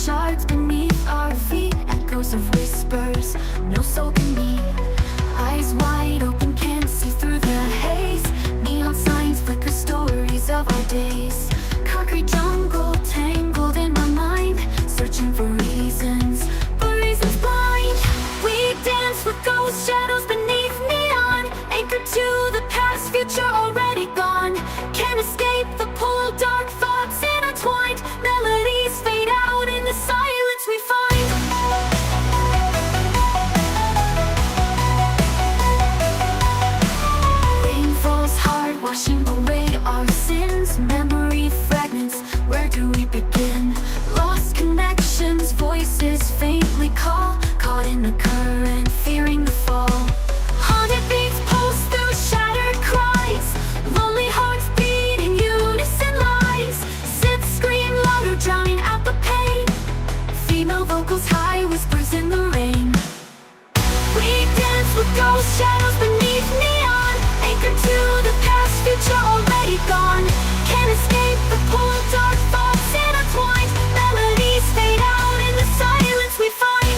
[SPEAKER 3] shards beneath our feet, echoes of whispers no soul can meet. Eyes wide open, can't see through the haze. Neon signs flicker, stories of our days. Concrete jungle tangled in my mind, searching for reasons, but reasons blind. We dance with ghost shadows beneath neon, anchored to the past, future already gone. Can't escape the pull, dark thoughts intertwined. Melodies fade out in the silence we find. Rain falls hard, washing away our sins. Memory fragments, where do we begin? Lost connections, voices faintly call. Caught in the current, fearing the fall. Haunted beats pulse through shattered cries. Lonely hearts beating unison lies. Sit scream louder, drowning out the pain. Female vocals, high whispers in the rain. We dance with ghost shadows beneath neon, anchored to the past, future already gone. Can't escape the pull, dark thoughts intertwined. Melodies fade out in the silence we find.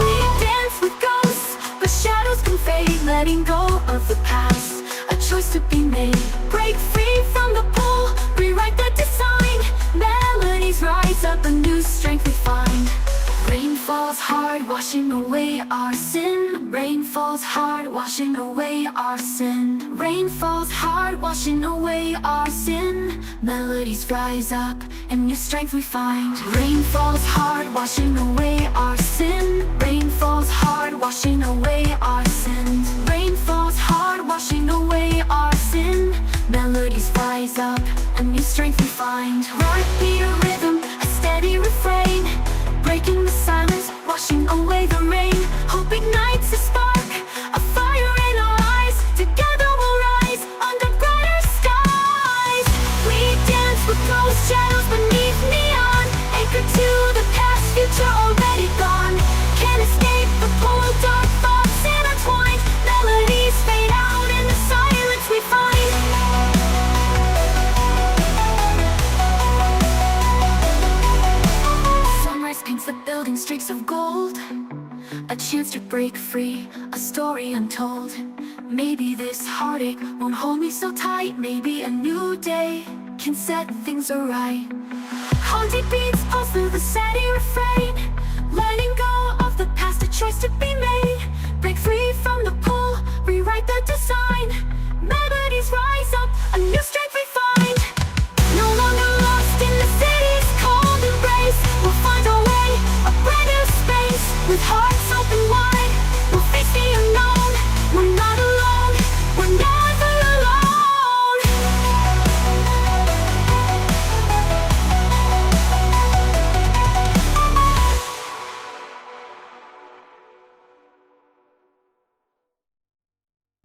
[SPEAKER 3] We dance with ghosts, but shadows can fade. Letting go of the past, a choice to be made. Break free from the pull, rewrite the design. Melodies rise up, a new strength we find. Rain falls hard, washing away our sin. Rain falls hard, washing away our sin. Rain falls hard, washing away our sin. Melodies rise up, and new strength we find. Rain falls hard, washing away our sin. Rain falls hard, washing away our sin. Rain falls hard, washing away our sin. Melodies rise up, a new strength we find. Heartbeat, a rhythm, a steady refrain. Breaking the silence, washing away the rain. Hope ignites a spark, a fire in our eyes. Together we'll rise under brighter skies. We dance with ghost shadows beneath neon, anchored to the past, future already gone. Can't escape the pull, dark thoughts intertwined. Melodies fade out in the silence we find. Sunrise paints the building streaks of gold, a chance to break free, a story untold. Maybe this heartache won't hold me so tight. Maybe a new day can set things right. Haunted beats pulse through the steady refrain. Letting go of the past, a choice to